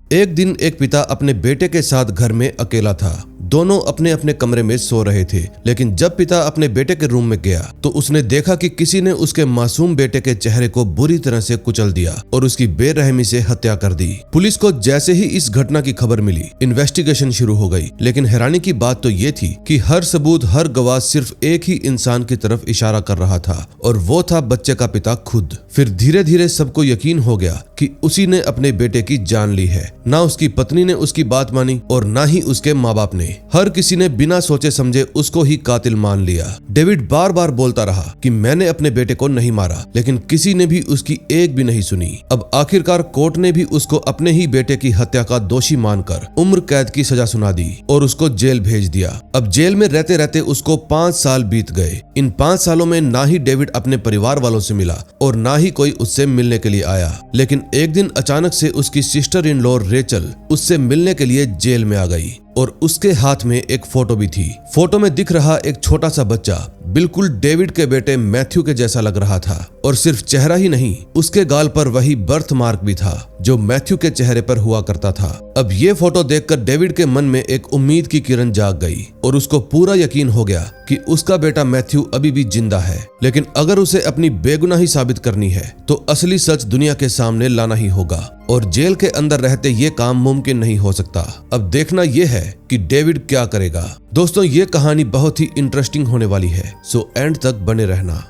एक दिन एक पिता अपने बेटे के साथ घर में अकेला था। दोनों अपने अपने कमरे में सो रहे थे, लेकिन जब पिता अपने बेटे के रूम में गया तो उसने देखा कि किसी ने उसके मासूम बेटे के चेहरे को बुरी तरह से कुचल दिया और उसकी बेरहमी से हत्या कर दी। पुलिस को जैसे ही इस घटना की खबर मिली, इन्वेस्टिगेशन शुरू हो गई। लेकिन हैरानी की बात तो ये थी कि हर सबूत, हर गवाह सिर्फ एक ही इंसान की तरफ इशारा कर रहा था, और वो था बच्चे का पिता खुद। फिर धीरे धीरे सबको यकीन हो गया कि उसी ने अपने बेटे की जान ली है। ना उसकी पत्नी ने उसकी बात मानी और ना ही उसके माँ बाप ने। हर किसी ने बिना सोचे समझे उसको ही कातिल मान लिया। डेविड बार बार बोलता रहा कि मैंने अपने बेटे को नहीं मारा, लेकिन किसी ने भी उसकी एक भी नहीं सुनी। अब आखिरकार कोर्ट ने भी उसको अपने ही बेटे की हत्या का दोषी मानकर उम्र कैद की सजा सुना दी और उसको जेल भेज दिया। अब जेल में रहते रहते उसको 5 साल बीत गए। इन 5 सालों में ना ही डेविड अपने परिवार वालों से मिला और ना ही कोई उससे मिलने के लिए आया। लेकिन एक दिन अचानक से उसकी सिस्टर इन लॉ रेचल उससे मिलने के लिए जेल में आ गई और उसके हाथ में एक फोटो भी थी। फोटो में दिख रहा एक छोटा सा बच्चा बिल्कुल डेविड के बेटे मैथ्यू के जैसा लग रहा था, और सिर्फ चेहरा ही नहीं, उसके गाल पर वही बर्थ मार्क भी था जो मैथ्यू के चेहरे पर हुआ करता था। अब ये फोटो देखकर डेविड के मन में एक उम्मीद की किरण जाग गई और उसको पूरा यकीन हो गया कि उसका बेटा मैथ्यू अभी भी जिंदा है। लेकिन अगर उसे अपनी बेगुनाही साबित करनी है तो असली सच दुनिया के सामने लाना ही होगा, और जेल के अंदर रहते ये काम मुमकिन नहीं हो सकता। अब देखना यह है कि डेविड क्या करेगा। दोस्तों, ये कहानी बहुत ही इंटरेस्टिंग होने वाली है, सो एंड तक बने रहना।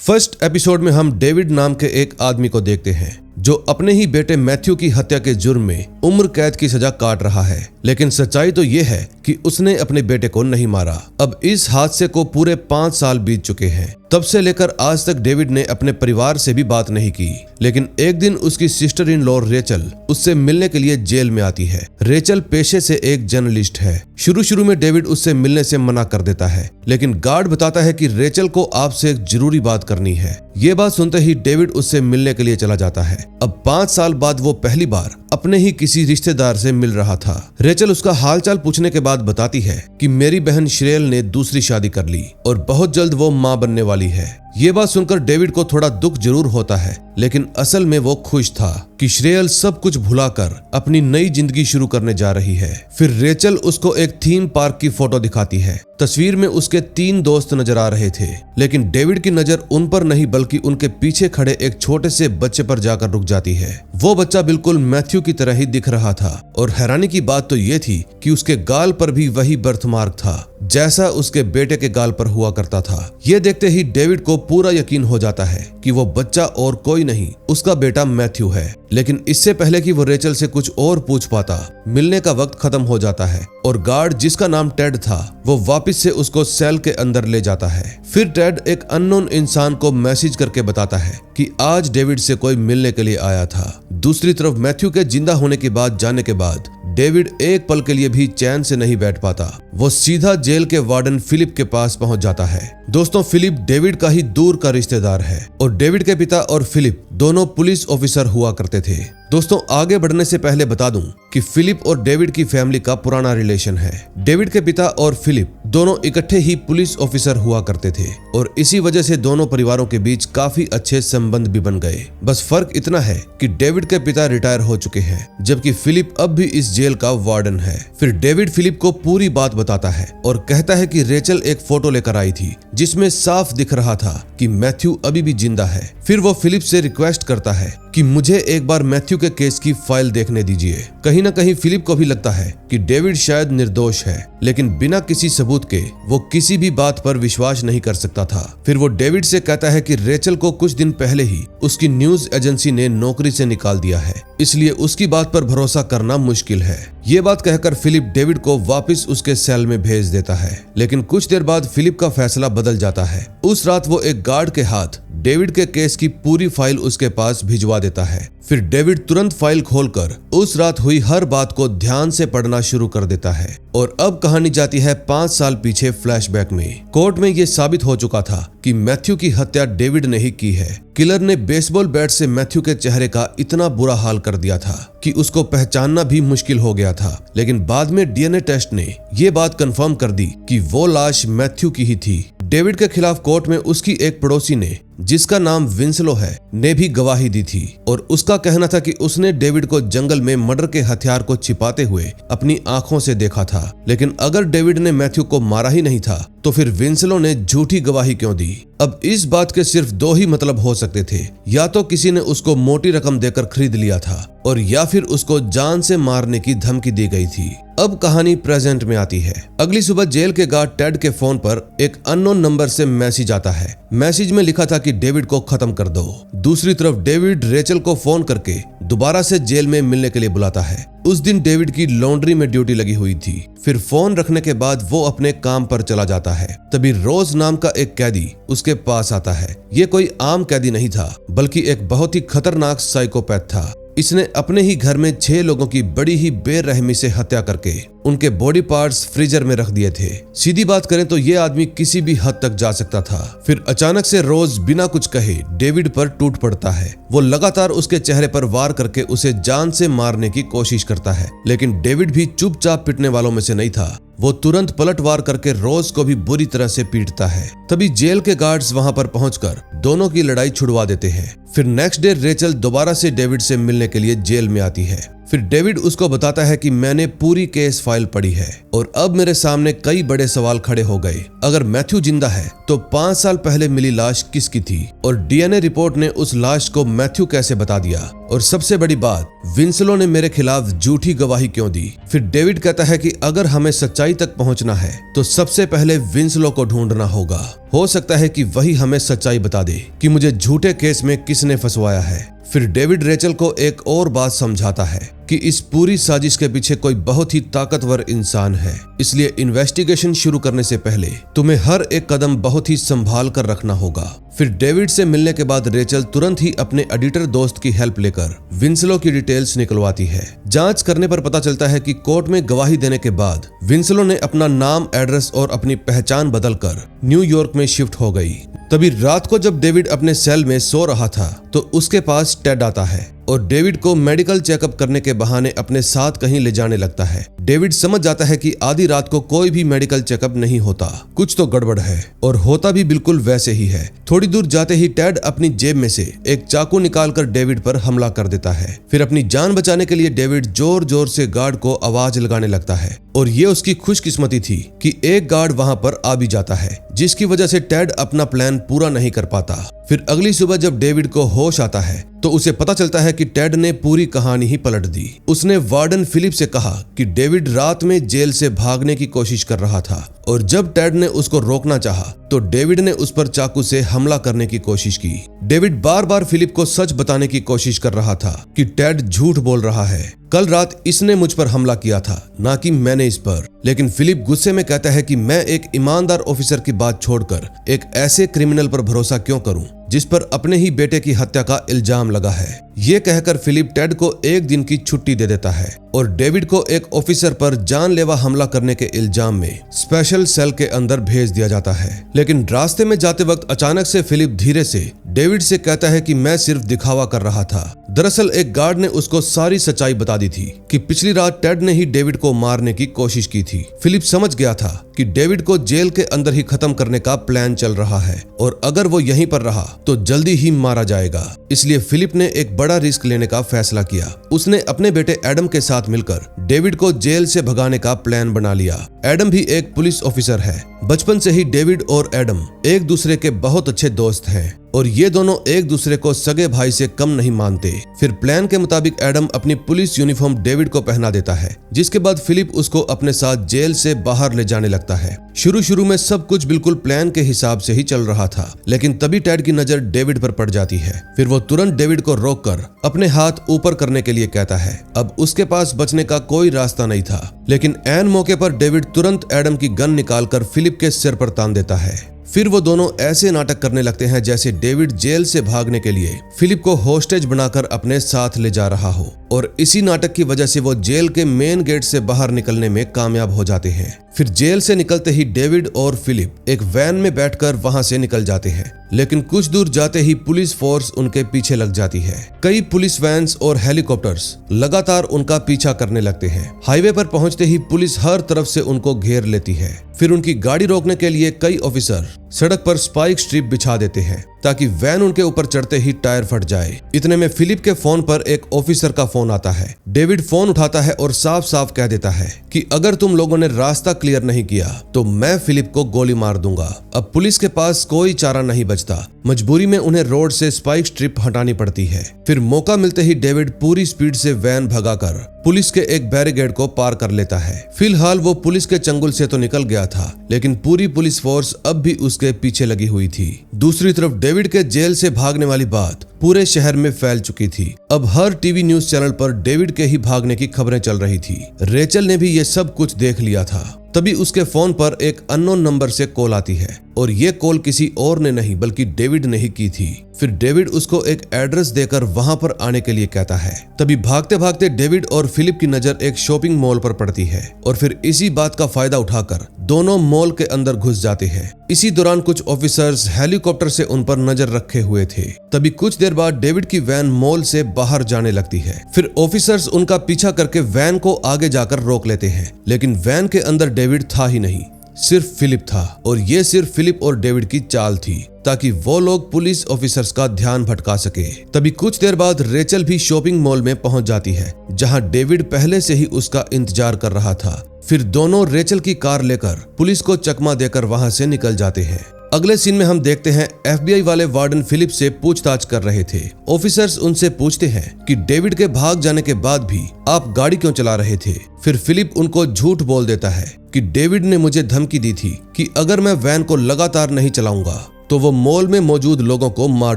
फर्स्ट एपिसोड में हम डेविड नाम के एक आदमी को देखते हैं जो अपने ही बेटे मैथ्यू की हत्या के जुर्म में उम्र कैद की सजा काट रहा है। लेकिन सच्चाई तो ये है कि उसने अपने बेटे को नहीं मारा। अब इस हादसे को पूरे 5 साल बीत चुके हैं। तब से लेकर आज तक डेविड ने अपने परिवार से भी बात नहीं की। लेकिन एक दिन उसकी सिस्टर इन लॉ रेचल उससे मिलने के लिए जेल में आती है। रेचल पेशे से एक जर्नलिस्ट है। शुरू में डेविड उससे मिलने से मना कर देता है, लेकिन गार्ड बताता है कि रेचल को आपसे एक जरूरी बात करनी है। ये बात सुनते ही डेविड उससे मिलने के लिए चला जाता है। अब 5 साल बाद वो पहली बार अपने ही किसी रिश्तेदार से मिल रहा था। रेचल उसका हालचाल पूछने के बाद बताती है कि मेरी बहन श्रेयल ने दूसरी शादी कर ली और बहुत जल्द वो माँ बनने वाली है। ये बात सुनकर डेविड को थोड़ा दुख जरूर होता है, लेकिन असल में वो खुश था कि श्रेयल सब कुछ भुलाकर अपनी नई जिंदगी शुरू करने जा रही है। फिर रेचल उसको एक थीम पार्क की फोटो दिखाती है। तस्वीर में उसके 3 दोस्त नजर आ रहे थे, लेकिन डेविड की नजर उन पर नहीं बल्कि उनके पीछे खड़े एक छोटे से बच्चे पर जाकर रुक जाती है। वो बच्चा बिल्कुल मैथ्यू की तरह ही दिख रहा था, और हैरानी की बात तो ये थी कि उसके गाल पर भी वही बर्थमार्क था जैसा उसके बेटे के गाल पर हुआ करता था। ये देखते ही डेविड को पूरा यकीन हो जाता है कि वो बच्चा और कोई नहीं, उसका बेटा मैथ्यू है। लेकिन इससे पहले कि वो रेचल से कुछ और पूछ पाता, मिलने का वक्त खत्म हो जाता है और गार्ड जिसका नाम टेड था वो वापस से उसको सेल के अंदर ले जाता है। फिर टेड एक अननोन इंसान को मैसेज करके बताता है कि आज डेविड से कोई मिलने के लिए आया था। दूसरी तरफ मैथ्यू के जिंदा होने की बात जानने के बाद डेविड एक पल के लिए भी चैन से नहीं बैठ पाता। वो सीधा जेल के वार्डन फिलिप के पास पहुंच जाता है। दोस्तों, फिलिप डेविड का ही दूर का रिश्तेदार है और डेविड के पिता और फिलिप दोनों पुलिस ऑफिसर हुआ करते थे। दोस्तों, आगे बढ़ने से पहले बता दूं कि फिलिप और डेविड की फैमिली का पुराना रिलेशन है। डेविड के पिता और फिलिप दोनों इकट्ठे ही पुलिस ऑफिसर हुआ करते थे और इसी वजह से दोनों परिवारों के बीच काफी अच्छे संबंध भी बन गए। बस फर्क इतना है कि डेविड के पिता रिटायर हो चुके हैं, जबकि फिलिप अब भी इस जेल का वार्डन है। फिर डेविड फिलिप को पूरी बात बताता है और कहता है कि रेचल एक फोटो लेकर आई थी जिसमें साफ दिख रहा था कि मैथ्यू अभी भी जिंदा है। फिर वो फिलिप से रिक्वेस्ट करता है कि मुझे एक बार मैथ्यू के केस की फाइल देखने दीजिए। कहीं ना कहीं फिलिप को भी लगता है कि डेविड शायद निर्दोष है, लेकिन बिना किसी सबूत के वो किसी भी बात पर विश्वास नहीं कर सकता था। फिर वो डेविड से कहता है कि रेचल को कुछ दिन पहले ही उसकी न्यूज एजेंसी ने नौकरी से निकाल दिया है, इसलिए उसकी बात पर भरोसा करना मुश्किल है। ये बात कहकर फिलिप डेविड को वापस उसके सेल में भेज देता है, लेकिन कुछ देर बाद फिलिप का फैसला बदल जाता है। उस रात वो एक गार्ड के हाथ डेविड के केस की पूरी फाइल उसके पास भिजवा देता है। फिर डेविड तुरंत फाइल खोलकर उस रात हुई हर बात को ध्यान से पढ़ना शुरू कर देता है। और अब कहानी जाती है 5 साल पीछे फ्लैशबैक में। कोर्ट में ये साबित हो चुका था कि मैथ्यू की हत्या डेविड ने ही की है। किलर ने बेसबॉल बैट से मैथ्यू के चेहरे का इतना बुरा हाल कर दिया था कि उसको पहचानना भी मुश्किल हो गया था, लेकिन बाद में डीएनए टेस्ट ने ये बात कंफर्म कर दी कि वो लाश मैथ्यू की ही थी। डेविड के खिलाफ कोर्ट में उसकी एक पड़ोसी ने, जिसका नाम विंसलो है, ने भी गवाही दी थी और उसका कहना था कि उसने डेविड को जंगल में मर्डर के हथियार को छिपाते हुए अपनी आंखों से देखा था। लेकिन अगर डेविड ने मैथ्यू को मारा ही नहीं था तो फिर विंसलो ने झूठी गवाही क्यों दी? अब इस बात के सिर्फ 2 ही मतलब हो सकते थे, या तो किसी ने उसको मोटी रकम देकर खरीद लिया था और या फिर उसको जान से मारने की धमकी दी गई थी। अब कहानी प्रेजेंट में आती है। अगली सुबह जेल के गार्ड टेड के फोन पर एक अननोन नंबर से मैसेज आता है। मैसेज में लिखा था कि डेविड को खत्म कर दो। दूसरी तरफ डेविड रेचल को फोन करके दोबारा से जेल में मिलने के लिए बुलाता है। उस दिन डेविड की लॉन्ड्री में ड्यूटी लगी हुई थी। फिर फोन रखने के बाद वो अपने काम पर चला जाता है। तभी रोज नाम का एक कैदी उसके पास आता है। ये कोई आम कैदी नहीं था, बल्कि एक बहुत ही खतरनाक साइकोपैथ था। इसने अपने ही घर में 6 लोगों की बड़ी ही बेरहमी से हत्या करके उनके बॉडी पार्ट्स फ्रीजर में रख दिए थे। सीधी बात करें तो ये आदमी किसी भी हद तक जा सकता था। फिर अचानक से रोज बिना कुछ कहे डेविड पर टूट पड़ता है। वो लगातार उसके चेहरे पर वार करके उसे जान से मारने की कोशिश करता है, लेकिन डेविड भी चुपचाप पिटने वालों में से नहीं था। वो तुरंत पलटवार करके रोज को भी बुरी तरह से पीटता है। तभी जेल के गार्ड्स वहां पर पहुंचकर दोनों की लड़ाई छुड़वा देते हैं। फिर नेक्स्ट डे रेचल दोबारा से डेविड से मिलने के लिए जेल में आती है। फिर डेविड उसको बताता है कि मैंने पूरी केस फाइल पढ़ी है और अब मेरे सामने कई बड़े सवाल खड़े हो गए। अगर मैथ्यू जिंदा है तो 5 साल पहले मिली लाश किसकी थी और डीएनए रिपोर्ट ने उस लाश को मैथ्यू कैसे बता दिया, और सबसे बड़ी बात, विंसलो ने मेरे खिलाफ झूठी गवाही क्यों दी? फिर डेविड कहता है कि अगर हमें सच्चाई तक पहुंचना है तो सबसे पहले विंसलो को ढूंढना होगा। हो सकता है कि वही हमें सच्चाई बता दे कि मुझे झूठे केस में किसने फंसवाया है। फिर डेविड रेचल को एक और बात समझाता है कि इस पूरी साजिश के पीछे कोई बहुत ही ताकतवर इंसान है, इसलिए इन्वेस्टिगेशन शुरू करने से पहले तुम्हें हर एक कदम बहुत ही संभाल कर रखना होगा। फिर डेविड से मिलने के बाद रेचल तुरंत ही अपने एडिटर दोस्त की हेल्प लेकर विंसलो की डिटेल्स निकलवाती है। जांच करने पर पता चलता है कि कोर्ट में गवाही देने के बाद विंसलो ने अपना नाम, एड्रेस और अपनी पहचान बदलकर न्यूयॉर्क में शिफ्ट हो गई। तभी रात को जब डेविड अपने सेल में सो रहा था तो उसके पास टेड आता है और डेविड को मेडिकल चेकअप करने के बहाने अपने साथ कहीं ले जाने लगता है। डेविड समझ जाता है कि आधी रात को कोई भी मेडिकल चेकअप नहीं होता, कुछ तो गड़बड़ है, और होता भी बिल्कुल वैसे ही है। थोड़ी दूर जाते ही टेड अपनी जेब में से एक चाकू निकालकर डेविड पर हमला कर देता है। फिर अपनी जान बचाने के लिए डेविड जोर जोर से गार्ड को आवाज लगाने लगता है, और ये उसकी खुशकिस्मती थी कि एक गार्ड वहां पर आ भी जाता है, जिसकी वजह से टेड अपना प्लान पूरा नहीं कर पाता। फिर अगली सुबह जब डेविड को होश आता है तो उसे पता चलता है कि टेड ने पूरी कहानी ही पलट दी। उसने वार्डन फिलिप से कहा कि डेविड रात में जेल से भागने की कोशिश कर रहा था, और जब टेड ने उसको रोकना चाहा तो डेविड ने उस पर चाकू से हमला करने की कोशिश की। डेविड बार बार फिलिप को सच बताने की कोशिश कर रहा था कि टेड झूठ बोल रहा है, कल रात इसने मुझ पर हमला किया था, ना कि मैंने इस पर। लेकिन फिलिप गुस्से में कहता है कि मैं एक ईमानदार ऑफिसर की बात छोड़कर एक ऐसे क्रिमिनल पर भरोसा क्यों करूं जिस पर अपने ही बेटे की हत्या का इल्जाम लगा है। ये कहकर फिलिप टेड को 1 दिन की छुट्टी दे देता है और डेविड को एक ऑफिसर पर जानलेवा हमला करने के इल्जाम में स्पेशल सेल के अंदर भेज दिया जाता है। लेकिन रास्ते में जाते वक्त अचानक से फिलिप धीरे से डेविड से कहता है कि मैं सिर्फ दिखावा कर रहा था। दरअसल एक गार्ड ने उसको सारी सच्चाई बता दी थी कि पिछली रात टेड ने ही डेविड को मारने की कोशिश की थी। फिलिप समझ गया था कि डेविड को जेल के अंदर ही खत्म करने का प्लान चल रहा है, और अगर वो यहीं पर रहा तो जल्दी ही मारा जाएगा। इसलिए फिलिप ने एक बड़ा रिस्क लेने का फैसला किया। उसने अपने बेटे एडम के साथ मिलकर डेविड को जेल से भगाने का प्लान बना लिया। एडम भी एक पुलिस ऑफिसर है। बचपन से ही डेविड और एडम एक दूसरे के बहुत अच्छे दोस्त हैं, और ये दोनों एक दूसरे को सगे भाई से कम नहीं मानते। फिर प्लान के मुताबिक एडम अपनी पुलिस यूनिफॉर्म डेविड को पहना देता है, जिसके बाद फिलिप उसको अपने साथ जेल से बाहर ले जाने लगता है। शुरू में सब कुछ बिल्कुल प्लान के हिसाब से ही चल रहा था, लेकिन तभी टेड की नजर डेविड पर पड़ जाती है। फिर वो तुरंत डेविड को रोककर अपने हाथ ऊपर करने के लिए कहता है। अब उसके पास बचने का कोई रास्ता नहीं था, लेकिन ऐन मौके पर डेविड तुरंत एडम की गन निकालकर फिलिप के सिर पर तान देता है। फिर वो दोनों ऐसे नाटक करने लगते हैं जैसे डेविड जेल से भागने के लिए फिलिप को होस्टेज बनाकर अपने साथ ले जा रहा हो, और इसी नाटक की वजह से वो जेल के मेन गेट से बाहर निकलने में कामयाब हो जाते हैं। फिर जेल से निकलते ही डेविड और फिलिप एक वैन में बैठकर वहां से निकल जाते हैं, लेकिन कुछ दूर जाते ही पुलिस फोर्स उनके पीछे लग जाती है। कई पुलिस वैन्स और हेलीकॉप्टर्स लगातार उनका पीछा करने लगते हैं। हाईवे पर पहुंचते ही पुलिस हर तरफ से उनको घेर लेती है। फिर उनकी गाड़ी रोकने के लिए कई ऑफिसर सड़क पर स्पाइक स्ट्रिप बिछा देते हैं ताकि वैन उनके ऊपर चढ़ते ही टायर फट जाए। इतने में फिलिप के फोन पर एक ऑफिसर का फोन आता है। डेविड फोन उठाता है और साफ साफ कह देता है कि अगर तुम लोगों ने रास्ता क्लियर नहीं किया तो मैं फिलिप को गोली मार दूंगा। अब पुलिस के पास कोई चारा नहीं बचता, मजबूरी में उन्हें रोड से स्पाइक स्ट्रिप हटानी पड़ती है। फिर मौका मिलते ही डेविड पूरी स्पीड से वैन भगाकर पुलिस के एक बैरिकेड को पार कर लेता है। फिलहाल वो पुलिस के चंगुल से तो निकल गया था, लेकिन पूरी पुलिस फोर्स अब भी उसके पीछे लगी हुई थी। दूसरी तरफ डेविड के जेल से भागने वाली बात पूरे शहर में फैल चुकी थी। अब हर टीवी न्यूज चैनल पर डेविड के ही भागने की खबरें चल रही थी। रेचल ने भी ये सब कुछ देख लिया था। तभी उसके फोन पर एक अननोन नंबर से कॉल आती है, और ये कॉल किसी और ने नहीं बल्कि डेविड ने ही की थी। फिर डेविड उसको एक एड्रेस देकर वहां पर आने के लिए कहता है। तभी भागते भागते डेविड और फिलिप की नजर एक शॉपिंग मॉल पर पड़ती है, और फिर इसी बात का फायदा उठाकर दोनों मॉल के अंदर घुस जाते हैं। इसी दौरान कुछ ऑफिसर्स हेलीकॉप्टर से उन पर नजर रखे हुए थे। तभी कुछ देर बाद डेविड की वैन मॉल से बाहर जाने लगती है। फिर ऑफिसर्स उनका पीछा करके वैन को आगे जाकर रोक लेते हैं, लेकिन वैन के अंदर डेविड था ही नहीं, सिर्फ फिलिप था। और ये सिर्फ फिलिप और डेविड की चाल थी ताकि वो लोग पुलिस ऑफिसर्स का ध्यान भटका सके। तभी कुछ देर बाद रेचल भी शॉपिंग मॉल में पहुंच जाती है, जहां डेविड पहले से ही उसका इंतजार कर रहा था। फिर दोनों रेचल की कार लेकर पुलिस को चकमा देकर वहां से निकल जाते हैं। अगले सीन में हम देखते हैं FBI वाले वार्डन फिलिप से पूछताछ कर रहे थे। ऑफिसर्स उनसे पूछते हैं कि डेविड के भाग जाने के बाद भी आप गाड़ी क्यों चला रहे थे। फिर फिलिप उनको झूठ बोल देता है कि डेविड ने मुझे धमकी दी थी कि अगर मैं वैन को लगातार नहीं चलाऊंगा तो वो मॉल में मौजूद लोगों को मार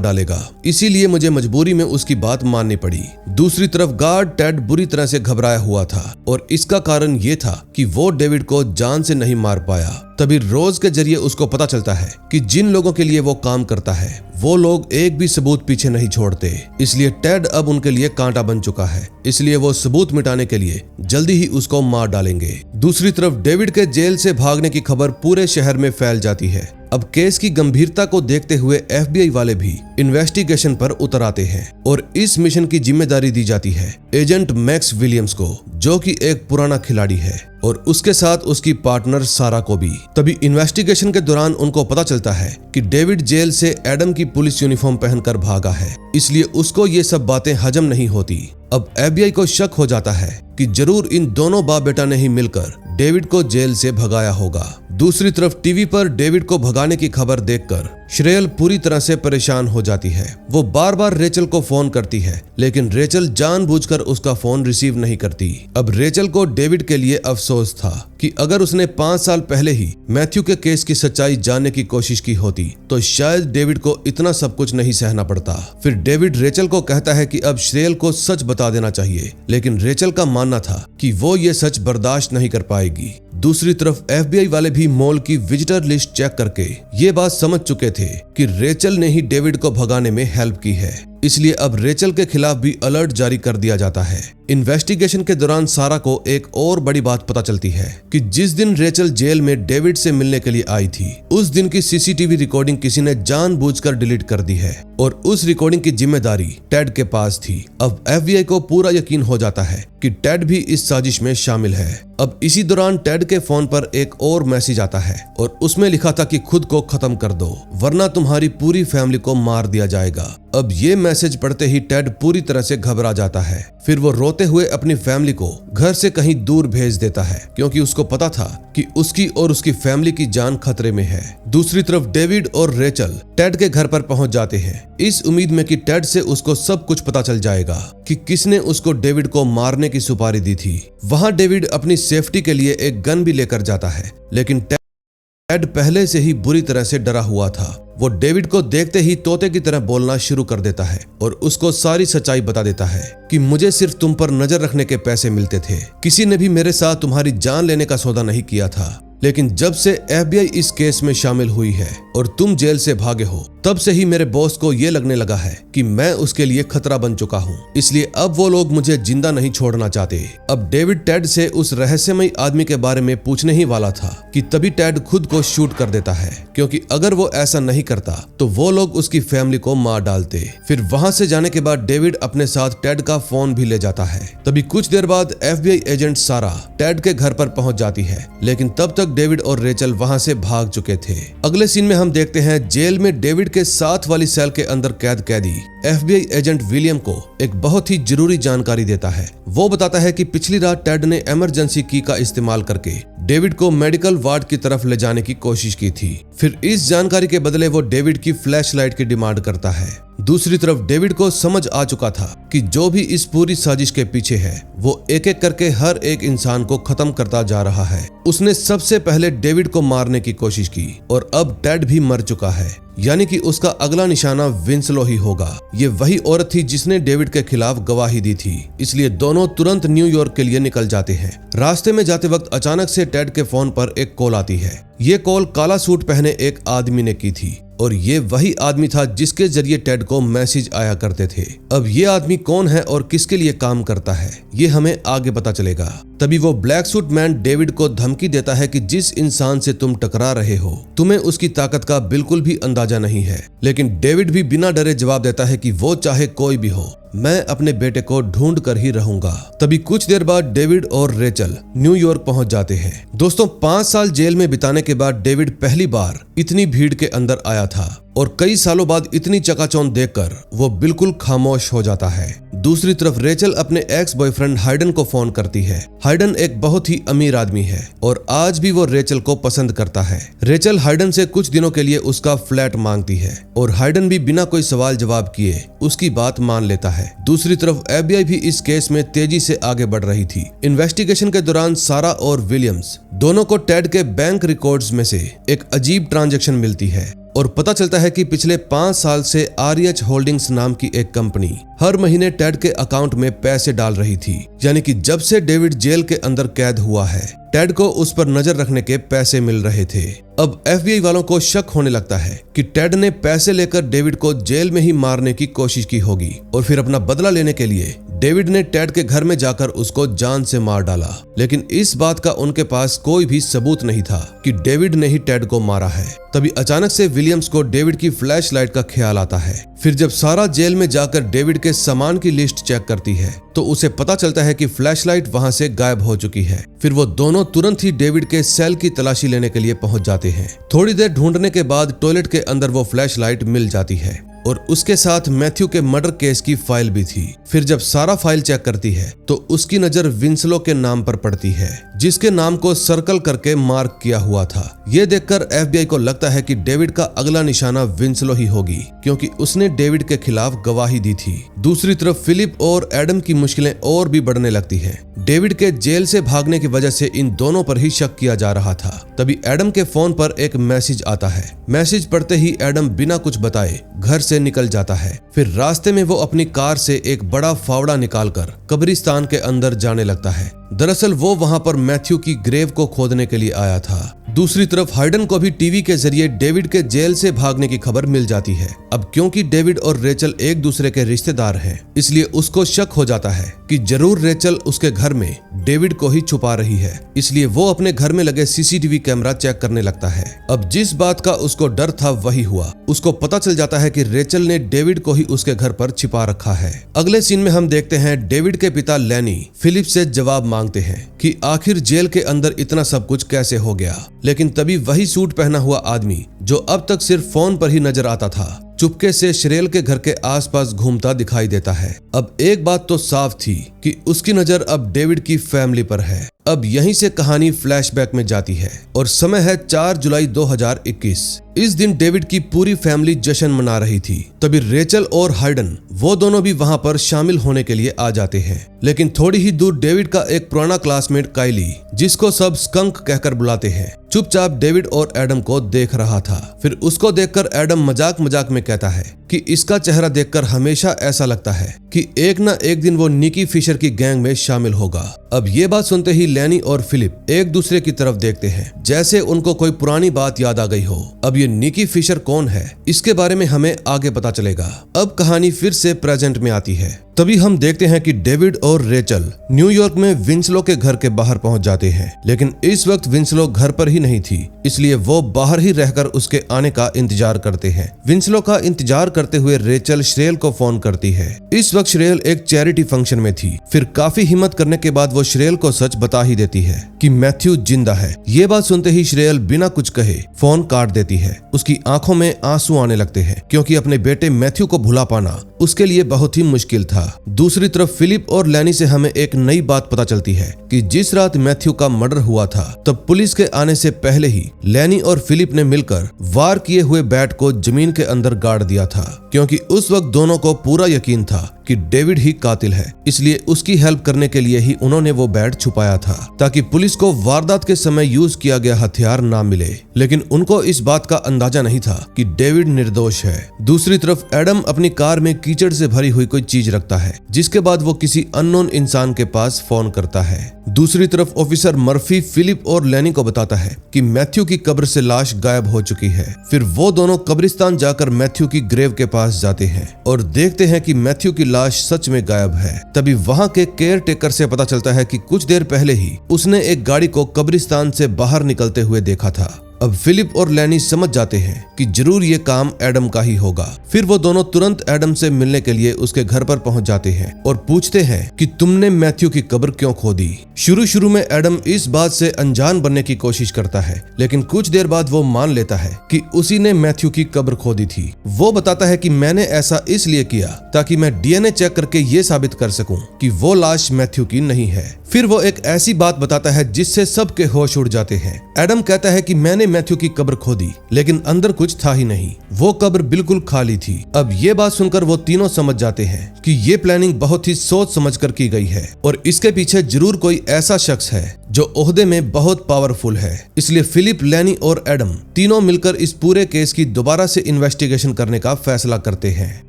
डालेगा, इसीलिए मुझे मजबूरी में उसकी बात माननी पड़ी। दूसरी तरफ गार्ड टेड बुरी तरह से घबराया हुआ था, और इसका कारण ये था कि वो डेविड को जान से नहीं मार पाया। तभी रोज के जरिए उसको पता चलता है कि जिन लोगों के लिए वो काम करता है वो लोग एक भी सबूत पीछे नहीं छोड़ते, इसलिए टेड अब उनके लिए कांटा बन चुका है। इसलिए वो सबूत मिटाने के लिए जल्दी ही उसको मार डालेंगे। दूसरी तरफ डेविड के जेल से भागने की खबर पूरे शहर में फैल जाती है। अब केस की गंभीरता को देखते हुए FBI वाले भी इन्वेस्टिगेशन पर उतर आते हैं, और इस मिशन की जिम्मेदारी दी जाती है एजेंट मैक्स विलियम्स को, जो कि एक पुराना खिलाड़ी है, और उसके साथ उसकी पार्टनर सारा को भी। तभी इन्वेस्टिगेशन के दौरान उनको पता चलता है कि डेविड जेल से एडम की पुलिस यूनिफॉर्म पहनकर भागा है, इसलिए उसको ये सब बातें हजम नहीं होती। अब FBI को शक हो जाता है कि जरूर इन दोनों बाप बेटा ने ही मिलकर डेविड को जेल से भगाया होगा। दूसरी तरफ टीवी पर डेविड को भगाने की खबर देखकर श्रेयल पूरी तरह से परेशान हो जाती है। वो बार बार रेचल को फोन करती है, लेकिन रेचल जानबूझकर उसका फोन रिसीव नहीं करती। अब रेचल को डेविड के लिए अफसोस था कि अगर उसने 5 साल पहले ही मैथ्यू के केस की सच्चाई जानने की कोशिश की होती तो शायद डेविड को इतना सब कुछ नहीं सहना पड़ता। फिर डेविड रेचल को कहता है कि अब श्रेयल को सच बता देना चाहिए, लेकिन रेचल का मानना था कि वो ये सच बर्दाश्त नहीं कर पाएगी। दूसरी तरफ FBI वाले भी मॉल की विजिटर लिस्ट चेक करके ये बात समझ चुके थे कि रेचल ने ही डेविड को भगाने में हेल्प की है, इसलिए अब रेचल के खिलाफ भी अलर्ट जारी कर दिया जाता है। इन्वेस्टिगेशन के दौरान सारा को एक और बड़ी बात पता चलती है कि जिस दिन रेचल जेल में डेविड से मिलने के लिए आई थी, उस दिन की CCTV रिकॉर्डिंग किसी ने जानबूझकर डिलीट कर दी है, और उस रिकॉर्डिंग की जिम्मेदारी टेड के पास थी। अब FBI को पूरा यकीन हो जाता है कि टेड भी इस साजिश में शामिल है। अब इसी दौरान टेड के फोन पर एक और मैसेज आता है, और उसमें लिखा था कि खुद को खत्म कर दो वरना तुम्हारी पूरी फैमिली को मार दिया जाएगा। अब ये मैसेज पढ़ते ही टेड पूरी तरह से घबरा जाता है। फिर वो रोते हुए अपनी फैमिली को घर से कहीं दूर भेज देता है, क्योंकि उसको पता था कि उसकी और उसकी फैमिली की जान खतरे में है। दूसरी तरफ डेविड और रेचल टेड के घर पर पहुंच जाते हैं, इस उम्मीद में कि टेड से उसको सब कुछ पता चल जाएगा कि किसने उसको डेविड को मारने की सुपारी दी थी। वहां डेविड अपनी सेफ्टी के लिए एक गन भी लेकर जाता है, लेकिन टेड पहले से ही बुरी तरह से डरा हुआ था। वो डेविड को देखते ही तोते की तरह बोलना शुरू कर देता है और उसको सारी सच्चाई बता देता है कि मुझे सिर्फ तुम पर नजर रखने के पैसे मिलते थे, किसी ने भी मेरे साथ तुम्हारी जान लेने का सौदा नहीं किया था। लेकिन जब से FBI इस केस में शामिल हुई है और तुम जेल से भागे हो, तब से ही मेरे बॉस को ये लगने लगा है कि मैं उसके लिए खतरा बन चुका हूँ, इसलिए अब वो लोग मुझे जिंदा नहीं छोड़ना चाहते। अब डेविड टेड से उस रहस्यमयी आदमी के बारे में पूछने ही वाला था कि तभी टेड खुद को शूट कर देता है, क्योंकि अगर वो ऐसा नहीं करता तो वो लोग उसकी फैमिली को मार डालते। फिर वहां से जाने के बाद डेविड अपने साथ टेड का फोन भी ले जाता है। तभी कुछ देर बाद FBI एजेंट सारा टेड के घर पर पहुंच जाती है, लेकिन तब तक डेविड और रेचल वहां से भाग चुके थे। अगले सीन में हम देखते हैं जेल में डेविड के साथ वाली सेल के अंदर कैदी FBI एजेंट विलियम को एक बहुत ही जरूरी जानकारी देता है। वो बताता है कि पिछली रात टेड ने इमरजेंसी की का इस्तेमाल करके डेविड को मेडिकल वार्ड की तरफ ले जाने की कोशिश की थी। फिर इस जानकारी के बदले वो डेविड की फ्लैशलाइट की डिमांड करता है। दूसरी तरफ डेविड को समझ आ चुका था कि जो भी इस पूरी साजिश के पीछे है वो एक एक करके हर एक इंसान को खत्म करता जा रहा है। उसने सबसे पहले डेविड को मारने की कोशिश की और अब टेड भी मर चुका है, यानी कि उसका अगला निशाना विंसलो ही होगा। ये वही औरत थी जिसने डेविड के खिलाफ गवाही दी थी, इसलिए दोनों तुरंत न्यूयॉर्क के लिए निकल जाते हैं। रास्ते में जाते वक्त अचानक से टेड के फोन पर एक कॉल आती है। ये कॉल काला सूट पहने एक आदमी ने की थी और ये वही आदमी था जिसके जरिए टेड को मैसेज आया करते थे। अब ये आदमी कौन है और किसके लिए काम करता है, ये हमें आगे पता चलेगा। तभी वो ब्लैक सूट मैन डेविड को धमकी देता है कि जिस इंसान से तुम टकरा रहे हो तुम्हें उसकी ताकत का बिल्कुल भी अंदाजा नहीं है। लेकिन डेविड भी बिना डरे जवाब देता है कि वो चाहे कोई भी हो, मैं अपने बेटे को ढूंढ कर ही रहूंगा। तभी कुछ देर बाद डेविड और रेचल न्यूयॉर्क पहुंच जाते हैं। दोस्तों, 5 साल जेल में बिताने के बाद डेविड पहली बार इतनी भीड़ के अंदर आया था और कई सालों बाद इतनी चकाचौंध देखकर वो बिल्कुल खामोश हो जाता है। दूसरी तरफ रेचल अपने एक्स बॉयफ्रेंड हाइडन को फोन करती है। हाइडन एक बहुत ही अमीर आदमी है और आज भी वो रेचल को पसंद करता है। रेचल हाइडन से कुछ दिनों के लिए उसका फ्लैट मांगती है और हाइडन भी बिना कोई सवाल जवाब किए उसकी बात मान लेता है। दूसरी तरफ FBI भी इस केस में तेजी से आगे बढ़ रही थी। इन्वेस्टिगेशन के दौरान सारा और विलियम्स दोनों को टेड के बैंक रिकॉर्ड्स में से एक अजीब ट्रांजैक्शन मिलती है और पता चलता है कि पिछले 5 साल से RH होल्डिंग्स नाम की एक कंपनी हर महीने टेड के अकाउंट में पैसे डाल रही थी, यानी कि जब से डेविड जेल के अंदर कैद हुआ है टेड को उस पर नजर रखने के पैसे मिल रहे थे। अब FBI वालों को शक होने लगता है कि टेड ने पैसे लेकर डेविड को जेल में ही मारने की कोशिश की होगी और फिर अपना बदला लेने के लिए डेविड ने टेड के घर में जाकर उसको जान से मार डाला। लेकिन इस बात का उनके पास कोई भी सबूत नहीं था कि डेविड ने ही टेड को मारा है। तभी अचानक से विलियम्स को डेविड की फ्लैशलाइट का ख्याल आता है। फिर जब सारा जेल में जाकर डेविड के सामान की लिस्ट चेक करती है तो उसे पता चलता है कि फ्लैशलाइट वहां से गायब हो चुकी है। फिर वो दोनों तुरंत ही डेविड के सेल की तलाशी लेने के लिए पहुंच जाते हैं। थोड़ी देर ढूंढने के बाद टॉयलेट के अंदर वो फ्लैशलाइट मिल जाती है और उसके साथ मैथ्यू के मर्डर केस की फाइल भी थी। फिर जब सारा फाइल चेक करती है तो उसकी नजर विंसलो के नाम पर पड़ती है, जिसके नाम को सर्कल करके मार्क किया हुआ था। ये देखकर FBI को लगता है कि डेविड का अगला निशाना विंसलो ही होगी, क्योंकि उसने डेविड के खिलाफ गवाही दी थी। दूसरी तरफ फिलिप और एडम की मुश्किलें और भी बढ़ने लगती हैं। डेविड के जेल से भागने की वजह से इन दोनों पर ही शक किया जा रहा था। तभी एडम के फोन पर एक मैसेज आता है। मैसेज पढ़ते ही एडम बिना कुछ बताए घर से निकल जाता है। फिर रास्ते में वो अपनी कार से एक बड़ा फावड़ा निकालकर कब्रिस्तान के अंदर जाने लगता है। दरअसल वो वहां पर मैथ्यू की ग्रेव को खोदने के लिए आया था। दूसरी तरफ हाइडन को भी टीवी के जरिए डेविड के जेल से भागने की खबर मिल जाती है। अब क्योंकि डेविड और रेचल एक दूसरे के रिश्तेदार हैं, इसलिए उसको शक हो जाता है कि जरूर रेचल उसके घर में डेविड को ही छुपा रही है। इसलिए वो अपने घर में लगे CCTV कैमरा चेक करने लगता है। अब जिस बात का उसको डर था वही हुआ। उसको पता चल जाता है कि रेचल ने डेविड को ही उसके घर पर छिपा रखा है। अगले सीन में हम देखते हैं डेविड के पिता लैनी फिलिप से जवाब मांगते हैं कि आखिर जेल के अंदर इतना सब कुछ कैसे हो गया। लेकिन तभी वही सूट पहना हुआ आदमी जो अब तक सिर्फ फोन पर ही नजर आता था, चुपके से श्रेल के घर के आसपास घूमता दिखाई देता है। अब एक बात तो साफ थी कि उसकी नजर अब डेविड की फैमिली पर है। अब यहीं से कहानी फ्लैशबैक में जाती है और समय है 4 जुलाई 2021। इस दिन डेविड की पूरी फैमिली जश्न मना रही थी। तभी रेचल और हाइडन वो दोनों भी वहां पर शामिल होने के लिए आ जाते हैं। लेकिन थोड़ी ही दूर डेविड का एक पुराना क्लासमेट काइली, जिसको सब स्कंक कहकर बुलाते हैं, चुपचाप डेविड और एडम को देख रहा था। फिर उसको देखकर एडम मजाक मजाक में कहता है कि इसका चेहरा देखकर हमेशा ऐसा लगता है कि एक ना एक दिन वो निकी फिशर की गैंग में शामिल होगा। अब ये बात सुनते ही लैनी और फिलिप एक दूसरे की तरफ देखते हैं, जैसे उनको कोई पुरानी बात याद आ गई हो। अब ये निकी फिशर कौन है, इसके बारे में हमें आगे पता चलेगा। अब कहानी फिर से प्रेजेंट में आती है। तभी हम देखते हैं कि डेविड और रेचल न्यूयॉर्क में विंसलो के घर के बाहर पहुंच जाते हैं, लेकिन इस वक्त विंसलो घर पर ही नहीं थी, इसलिए वो बाहर ही रहकर उसके आने का इंतजार करते हैं। विंसलो का इंतजार करते हुए रेचल श्रेयल को फोन करती है। इस वक्त श्रेयल एक चैरिटी फंक्शन में थी। फिर काफी हिम्मत करने के बाद वो श्रेयल को सच बता ही देती है कि मैथ्यू जिंदा है। ये बात सुनते ही श्रेयल बिना कुछ कहे फोन काट देती है। उसकी आंखों में आंसू आने लगते हैं, क्योंकि अपने बेटे मैथ्यू को भुला पाना उसके लिए बहुत ही मुश्किल था। दूसरी तरफ फिलिप और लैनी से हमें एक नई बात पता चलती है कि जिस रात मैथ्यू का मर्डर हुआ था, तब पुलिस के आने से पहले ही लैनी और फिलिप ने मिलकर वार किए हुए बैट को जमीन के अंदर गाड़ दिया था, क्योंकि उस वक्त दोनों को पूरा यकीन था कि डेविड ही कातिल है। इसलिए उसकी हेल्प करने के लिए ही उन्होंने वो बैट छुपाया था, ताकि पुलिस को वारदात के समय यूज किया गया हथियार ना मिले। लेकिन उनको इस बात का अंदाजा नहीं था कि डेविड निर्दोष है। दूसरी तरफ एडम अपनी कार में कीचड़ से भरी हुई कोई चीज रखता है, जिसके बाद वो किसी अननोन इंसान के पास फोन करता है। दूसरी तरफ ऑफिसर मर्फी फिलिप और लैनी को बताता है कि मैथ्यू की कब्र से लाश गायब हो चुकी है। फिर वो दोनों कब्रिस्तान जाकर मैथ्यू की ग्रेव के पास जाते हैं और देखते हैं कि मैथ्यू की लाश सच में गायब है। तभी वहां के केयर टेकर से पता चलता है कि कुछ देर पहले ही उसने एक गाड़ी को कब्रिस्तान से बाहर निकलते हुए देखा था। अब फिलिप और लैनी समझ जाते हैं कि जरूर ये काम एडम का ही होगा। फिर वो दोनों तुरंत एडम से मिलने के लिए उसके घर पर पहुंच जाते हैं और पूछते हैं कि तुमने मैथ्यू की कब्र क्यों खोदी। शुरू में एडम इस बात से अनजान बनने की कोशिश करता है, लेकिन कुछ देर बाद वो मान लेता है कि उसी ने मैथ्यू की कब्र खोदी थी। वो बताता है कि मैंने ऐसा इसलिए किया ताकि मैं डीएनए चेक करके ये साबित कर सकूं कि वो लाश मैथ्यू की नहीं है। फिर वो एक ऐसी बात बताता है जिससे सबके होश उड़ जाते हैं। एडम कहता है कि मैंने मैथ्यू की कब्र खोदी, लेकिन अंदर कुछ था ही नहीं, वो कब्र बिल्कुल खाली थी। अब ये बात सुनकर वो तीनों समझ जाते हैं कि ये प्लानिंग बहुत ही सोच समझकर की गई है और इसके पीछे जरूर कोई ऐसा शख्स है जो ओहदे में बहुत पावरफुल है। इसलिए फिलिप, लैनी और एडम तीनों मिलकर इस पूरे केस की दोबारा से इन्वेस्टिगेशन करने का फैसला करते हैं।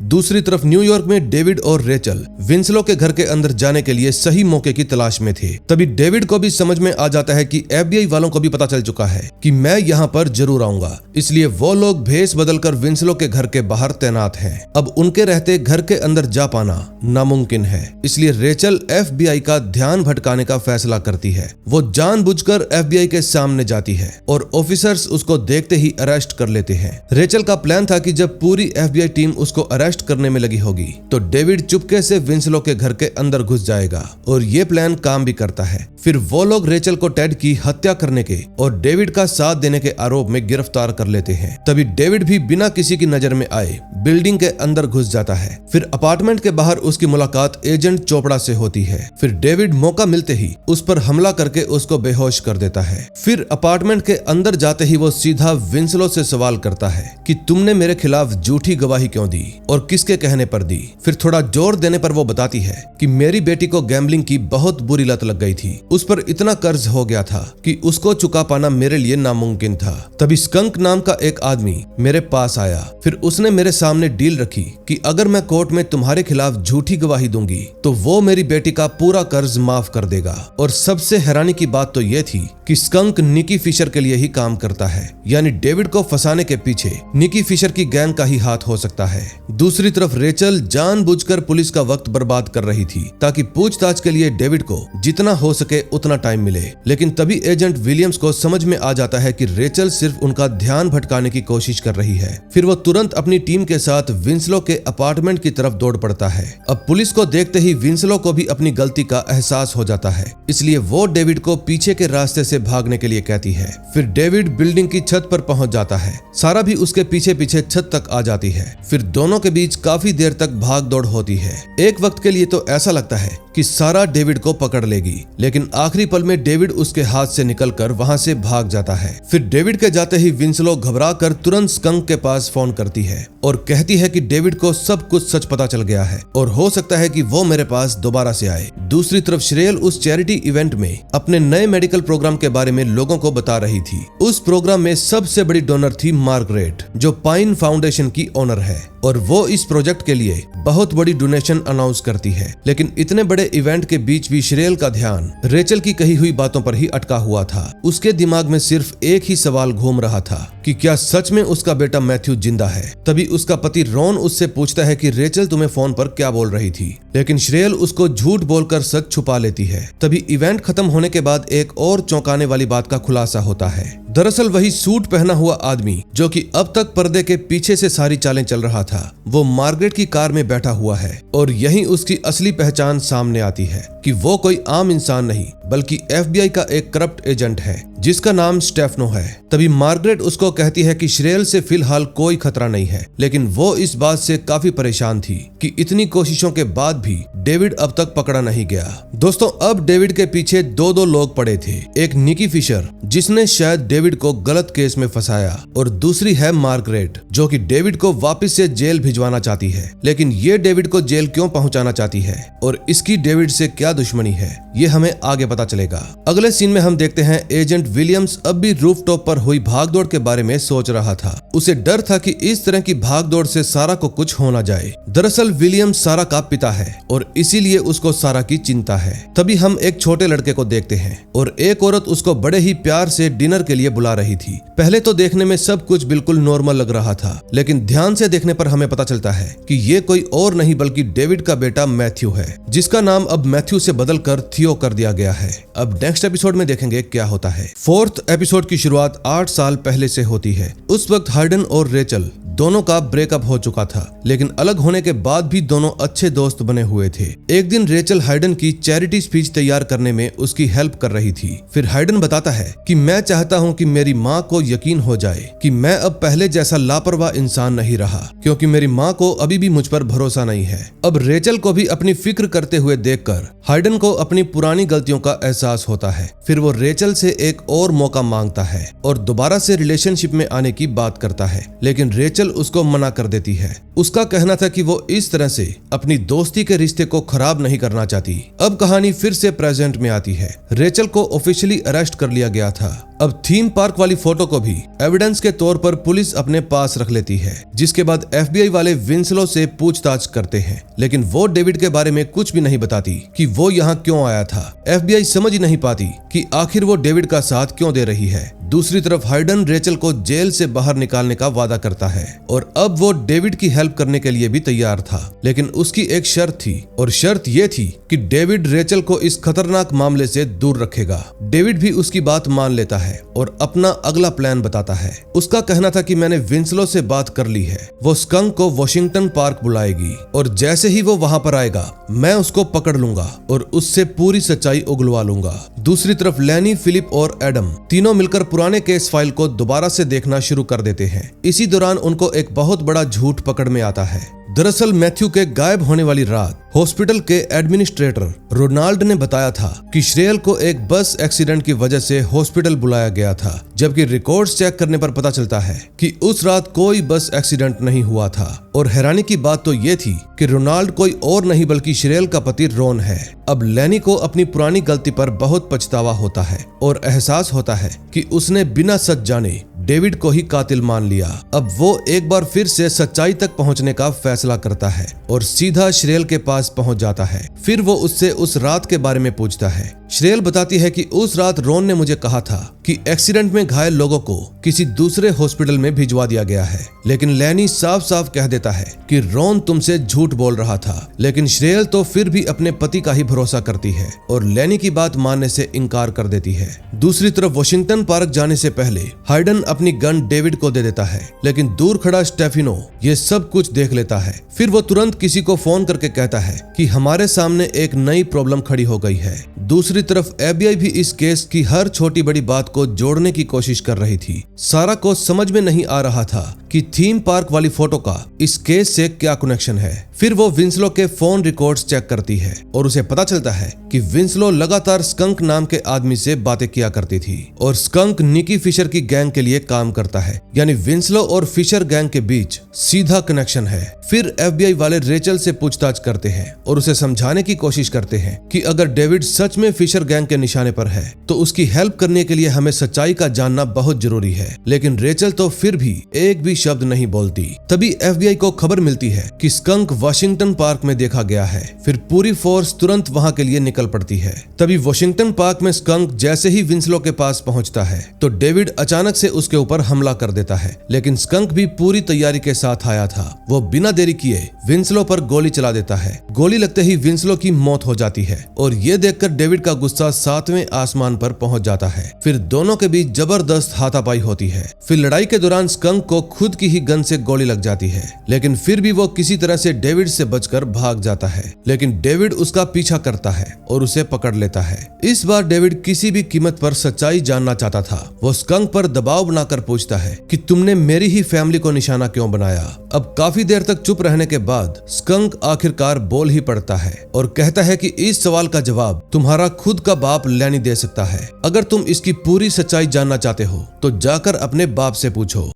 दूसरी तरफ न्यूयॉर्क में डेविड और रेचल विंसलो के घर के अंदर जाने के लिए सही मौके की तलाश में थे। तभी डेविड को भी समझ में आ जाता है कि FBI वालों को भी पता चल चुका है कि मैं यहाँ पर जरूर आऊंगा, इसलिए वो लोग भेस बदलकर विंसलो के घर के बाहर तैनात हैं। अब उनके रहते घर के अंदर जा पाना नामुमकिन है, इसलिए रेचल FBI का ध्यान भटकाने का फैसला करती है। वो जानबूझकर FBI के सामने जाती है और ऑफिसर्स उसको देखते ही अरेस्ट कर लेते हैं। रेचल का प्लान था कि जब पूरी FBI टीम उसको अरेस्ट करने में लगी होगी तो डेविड चुपके से विंसलो के घर के अंदर घुस जाएगा और ये प्लान काम भी करता है। फिर वो लोग रेचल को टेड की हत्या करने के और डेविड का साथ देने के आरोप में गिरफ्तार कर लेते हैं। तभी डेविड भी बिना किसी की नजर में आए बिल्डिंग के अंदर घुस जाता है। फिर अपार्टमेंट के बाहर उसकी मुलाकात एजेंट चोपड़ा से होती है। फिर डेविड मौका मिलते ही उस पर हमला करके उसको बेहोश कर देता है। फिर अपार्टमेंट के अंदर जाते ही वो सीधा विंसलो से सवाल करता है कि तुमने मेरे खिलाफ झूठी गवाही क्यों दी और किसके कहने पर दी। फिर थोड़ा जोर देने पर वो बताती है कि मेरी बेटी को गैम्बलिंग की बहुत बुरी लत लग गई थी, उस पर इतना कर्ज हो गया था कि उसको चुका पाना मेरे लिए नामुमकिन था। तभी स्कंक नाम का एक आदमी मेरे पास आया। फिर उसने मेरे सामने डील रखी कि अगर मैं कोर्ट में तुम्हारे खिलाफ झूठी गवाही दूंगी तो वो मेरी बेटी का पूरा कर्ज माफ कर देगा। और सबसे हैरानी की बात तो ये थी कि स्कंक निकी फिशर के लिए ही काम करता है, यानी डेविड को फंसाने के पीछे निकी फिशर की गैंग का ही हाथ हो सकता है। दूसरी तरफ रेचल जानबूझकर पुलिस का वक्त बर्बाद कर रही थी ताकि पूछताछ के लिए डेविड को जितना हो सके उतना टाइम मिले। लेकिन तभी एजेंट विलियम्स को समझ में आ जाता है कि रेचल सिर्फ उनका ध्यान भटकाने की कोशिश कर रही है। फिर वो तुरंत अपनी टीम के साथ विंसलो के अपार्टमेंट की तरफ दौड़ पड़ता है। अब पुलिस को देखते ही विंसलो को भी अपनी गलती का एहसास हो जाता है, इसलिए वो डेविड को पीछे के रास्ते से भागने के लिए कहती है। फिर डेविड बिल्डिंग की छत पर पहुंच जाता है। सारा भी उसके पीछे पीछे छत तक आ जाती है। फिर दोनों के बीच काफी देर तक भाग दौड़ होती है। एक वक्त के लिए तो ऐसा लगता है कि सारा डेविड को पकड़ लेगी, लेकिन आखिरी पल में डेविड उसके हाथ से निकलकर वहां से भाग जाता है। फिर डेविड के जाते ही विंसलो घबराकर तुरंत स्कंक के पास फोन करती है और कहती है कि डेविड को सब कुछ सच पता चल गया है और हो सकता है कि वो मेरे पास दोबारा से आए। दूसरी तरफ श्रेयल उस चैरिटी इवेंट में अपने नए मेडिकल प्रोग्राम के बारे में लोगों को बता रही थी। उस प्रोग्राम में सबसे बड़ी डोनर थी मार्गरेट, जो पाइन फाउंडेशन की ओनर है, और वो इस प्रोजेक्ट के लिए बहुत बड़ी डोनेशन अनाउंस करती है। लेकिन इतने बड़े इवेंट के बीच भी श्रेयल का ध्यान रेचल की कही हुई बातों पर ही अटका हुआ था। उसके दिमाग में सिर्फ एक ही सवाल घूम रहा था कि क्या सच में उसका बेटा मैथ्यू जिंदा है। तभी उसका पति रॉन उससे पूछता है कि रेचल तुम्हें फोन पर क्या बोल रही थी, लेकिन श्रेयल उसको झूठ बोलकर सच छुपा लेती है। तभी इवेंट खत्म होने के बाद एक और चौंकाने वाली बात का खुलासा होता है। दरअसल वही सूट पहना हुआ आदमी जो कि अब तक पर्दे के पीछे से सारी चालें चल रहा था, वो मार्गरेट की कार में बैठा हुआ है और यहीं उसकी असली पहचान सामने आती है कि वो कोई आम इंसान नहीं बल्कि FBI का एक करप्ट एजेंट है जिसका नाम स्टेफनो है। तभी मार्गरेट उसको कहती है कि श्रेयल से फिलहाल कोई खतरा नहीं है, लेकिन वो इस बात से काफी परेशान थी कि इतनी कोशिशों के बाद भी डेविड अब तक पकड़ा नहीं गया। दोस्तों, अब डेविड के पीछे दो लोग पड़े थे। एक निकी फिशर जिसने शायद डेविड को गलत केस में फंसाया, और दूसरी है मार्गरेट जो कि डेविड को वापस से जेल भिजवाना चाहती है। लेकिन ये डेविड को जेल क्यों पहुंचाना चाहती है और इसकी डेविड से क्या दुश्मनी है, ये हमें आगे पता चलेगा। अगले सीन में हम देखते हैं एजेंट विलियम्स अब भी रूफटॉप पर हुई भागदौड़ के बारे में सोच रहा था। उसे डर था कि इस तरह की भागदौड़ से सारा को कुछ हो ना जाए। दरअसल विलियम्स सारा का पिता है और इसीलिए उसको सारा की चिंता है। तभी हम एक छोटे लड़के को देखते हैं और एक औरत उसको बड़े ही प्यार से डिनर के लिए बुला रही थी। पहले तो देखने में सब कुछ बिल्कुल नॉर्मल लग रहा था, लेकिन ध्यान से देखने पर हमें पता चलता है कि ये कोई और नहीं बल्कि डेविड का बेटा मैथ्यू है, जिसका नाम अब मैथ्यू से बदलकर थियो कर दिया गया है। अब नेक्स्ट एपिसोड में देखेंगे क्या होता है। फोर्थ एपिसोड की शुरुआत 8 साल पहले से होती है। उस वक्त हाइडन और रेचल दोनों का ब्रेकअप हो चुका था, लेकिन अलग होने के बाद भी दोनों अच्छे दोस्त बने हुए थे। एक दिन रेचल हाइडन की चैरिटी स्पीच तैयार करने में उसकी हेल्प कर रही थी। फिर हाइडन बताता है कि मैं चाहता हूं कि मेरी माँ को यकीन हो जाए कि मैं अब पहले जैसा लापरवाह इंसान नहीं रहा, क्योंकि मेरी माँ को अभी भी मुझ पर भरोसा नहीं है। अब रेचल को भी अपनी फिक्र करते हुए देखकर हाइडन को अपनी पुरानी गलतियों का एहसास होता है। फिर वो रेचल से एक और मौका मांगता है और दोबारा से रिलेशनशिप में आने की बात करता है, लेकिन रेचल उसको मना कर देती है। उसका कहना था कि वो इस तरह से अपनी दोस्ती के रिश्ते को खराब नहीं करना चाहती। अब कहानी फिर से प्रेजेंट में आती है। रेचल को ऑफिशियली अरेस्ट कर लिया गया था। अब थीम पार्क वाली फोटो को भी एविडेंस के तौर पर पुलिस अपने पास रख लेती है, जिसके बाद FBI वाले विंसलो से पूछताछ करते हैं, लेकिन वो डेविड के बारे में कुछ भी नहीं बताती कि वो यहाँ क्यों आया था। FBI समझ ही नहीं पाती कि आखिर वो डेविड का साथ क्यों दे रही है। दूसरी तरफ हाइडन रेचल को जेल से बाहर निकालने का वादा करता है और अब वो डेविड की हेल्प करने के लिए भी तैयार था, लेकिन उसकी एक शर्त थी और शर्त ये थी कि डेविड रेचल को इस खतरनाक मामले से दूर रखेगा। डेविड भी उसकी बात मान लेता है और अपना अगला प्लान बताता है। उसका कहना था कि मैंने विंसलो से बात कर ली है, वो स्कंक को वॉशिंगटन पार्क बुलाएगी और जैसे ही वो वहां पर आएगा मैं उसको पकड़ लूंगा और उससे पूरी सच्चाई उगलवा लूंगा। दूसरी तरफ लैनी, फिलिप और एडम तीनों मिलकर पुराने केस फाइल को दोबारा से देखना शुरू कर देते हैं। इसी दौरान उनको एक बहुत बड़ा झूठ पकड़ में आता है। दरअसल मैथ्यू के गायब होने वाली रात हॉस्पिटल के एडमिनिस्ट्रेटर रोनाल्ड ने बताया था कि श्रेयल को एक बस एक्सीडेंट की वजह से हॉस्पिटल बुलाया गया था, जबकि रिकॉर्ड्स चेक करने पर पता चलता है कि उस रात कोई बस एक्सीडेंट नहीं हुआ था। और हैरानी की बात तो ये थी कि रोनाल्ड कोई और नहीं बल्कि श्रेयल का पति रॉन है। अब लैनी को अपनी पुरानी गलती पर बहुत पछतावा होता है और एहसास होता है कि उसने बिना सच जाने डेविड को ही कातिल मान लिया। अब वो एक बार फिर से सच्चाई तक पहुंचने का फैसला करता है और सीधा श्रेयल के पास पहुंच जाता है। फिर वो उससे उस रात के बारे में पूछता है। श्रेयल बताती है कि उस रात रॉन ने मुझे कहा था कि एक्सीडेंट में घायल लोगों को किसी दूसरे हॉस्पिटल में भिजवा दिया गया है, लेकिन लैनी साफ साफ कह देता है कि रॉन तुमसे झूठ बोल रहा था। लेकिन श्रेयल तो फिर भी अपने पति का ही भरोसा करती है और लैनी की बात मानने से इनकार कर देती है। दूसरी तरफ वॉशिंगटन पार्क जाने से पहले हाइडन अपनी गन डेविड को दे देता है, लेकिन दूर खड़ा स्टेफिनो ये सब कुछ देख लेता है। फिर वो तुरंत किसी को फोन करके कहता है कि हमारे सामने एक नई प्रॉब्लम खड़ी हो गई है। दूसरी तरफ FBI भी इस केस की हर छोटी बड़ी बात को जोड़ने की कोशिश कर रही थी। सारा को समझ में नहीं आ रहा था कि थीम पार्क वाली फोटो का इस केस से क्या कनेक्शन है। फिर वो विंसलो के फोन रिकॉर्ड्स चेक करती है और उसे पता चलता है कि विंसलो लगातार स्कंक नाम के आदमी से बातें किया करती थी और स्कंक निकी फिशर की गैंग के लिए काम करता है, यानी विंसलो और फिशर गैंग के बीच सीधा कनेक्शन है। फिर FBI वाले रेचल से पूछताछ करते हैं और उसे समझाने की कोशिश करते हैं कि अगर डेविड सच में फिशर गैंग के निशाने पर है तो उसकी हेल्प करने के लिए हमें सच्चाई का जानना बहुत जरूरी है। लेकिन रेचल तो फिर भी एक भी शब्द नहीं बोलती। तभी FBI को खबर मिलती है कि स्कंक वॉशिंगटन पार्क में देखा गया है। फिर पूरी फोर्स तुरंत वहां के लिए निकल पड़ती है। तभी वॉशिंगटन पार्क में स्कंक जैसे ही विंसलो के पास पहुंचता है तो डेविड अचानक से उसके ऊपर हमला कर देता है, लेकिन स्कंक भी पूरी तैयारी के साथ आया था। वो बिना देरी किए विंसलो पर गोली चला देता है। गोली लगते ही विंसलो की मौत हो जाती है और ये देखकर डेविड का गुस्सा 7वें आसमान पर पहुंच जाता है। फिर दोनों के बीच जबरदस्त हाथापाई होती है। फिर लड़ाई के दौरान स्कंक को खुद की ही गन से गोली लग जाती है, लेकिन फिर भी वो किसी तरह से डेविड से बचकर भाग जाता है। लेकिन डेविड उसका पीछा करता है और उसे पकड़ लेता है। इस बार डेविड किसी भी कीमत पर सच्चाई जानना चाहता था। वो स्कंक पर दबाव बनाकर पूछता है कि तुमने मेरी ही फैमिली को निशाना क्यों बनाया। अब काफी देर तक चुप रहने के बाद स्कंक आखिरकार बोल ही पड़ता है और कहता है कि इस सवाल का जवाब तुम्हारा खुद का बाप लैनी दे सकता है। अगर तुम इसकी पूरी सच्चाई जानना चाहते हो तो जाकर अपने बाप से पूछो,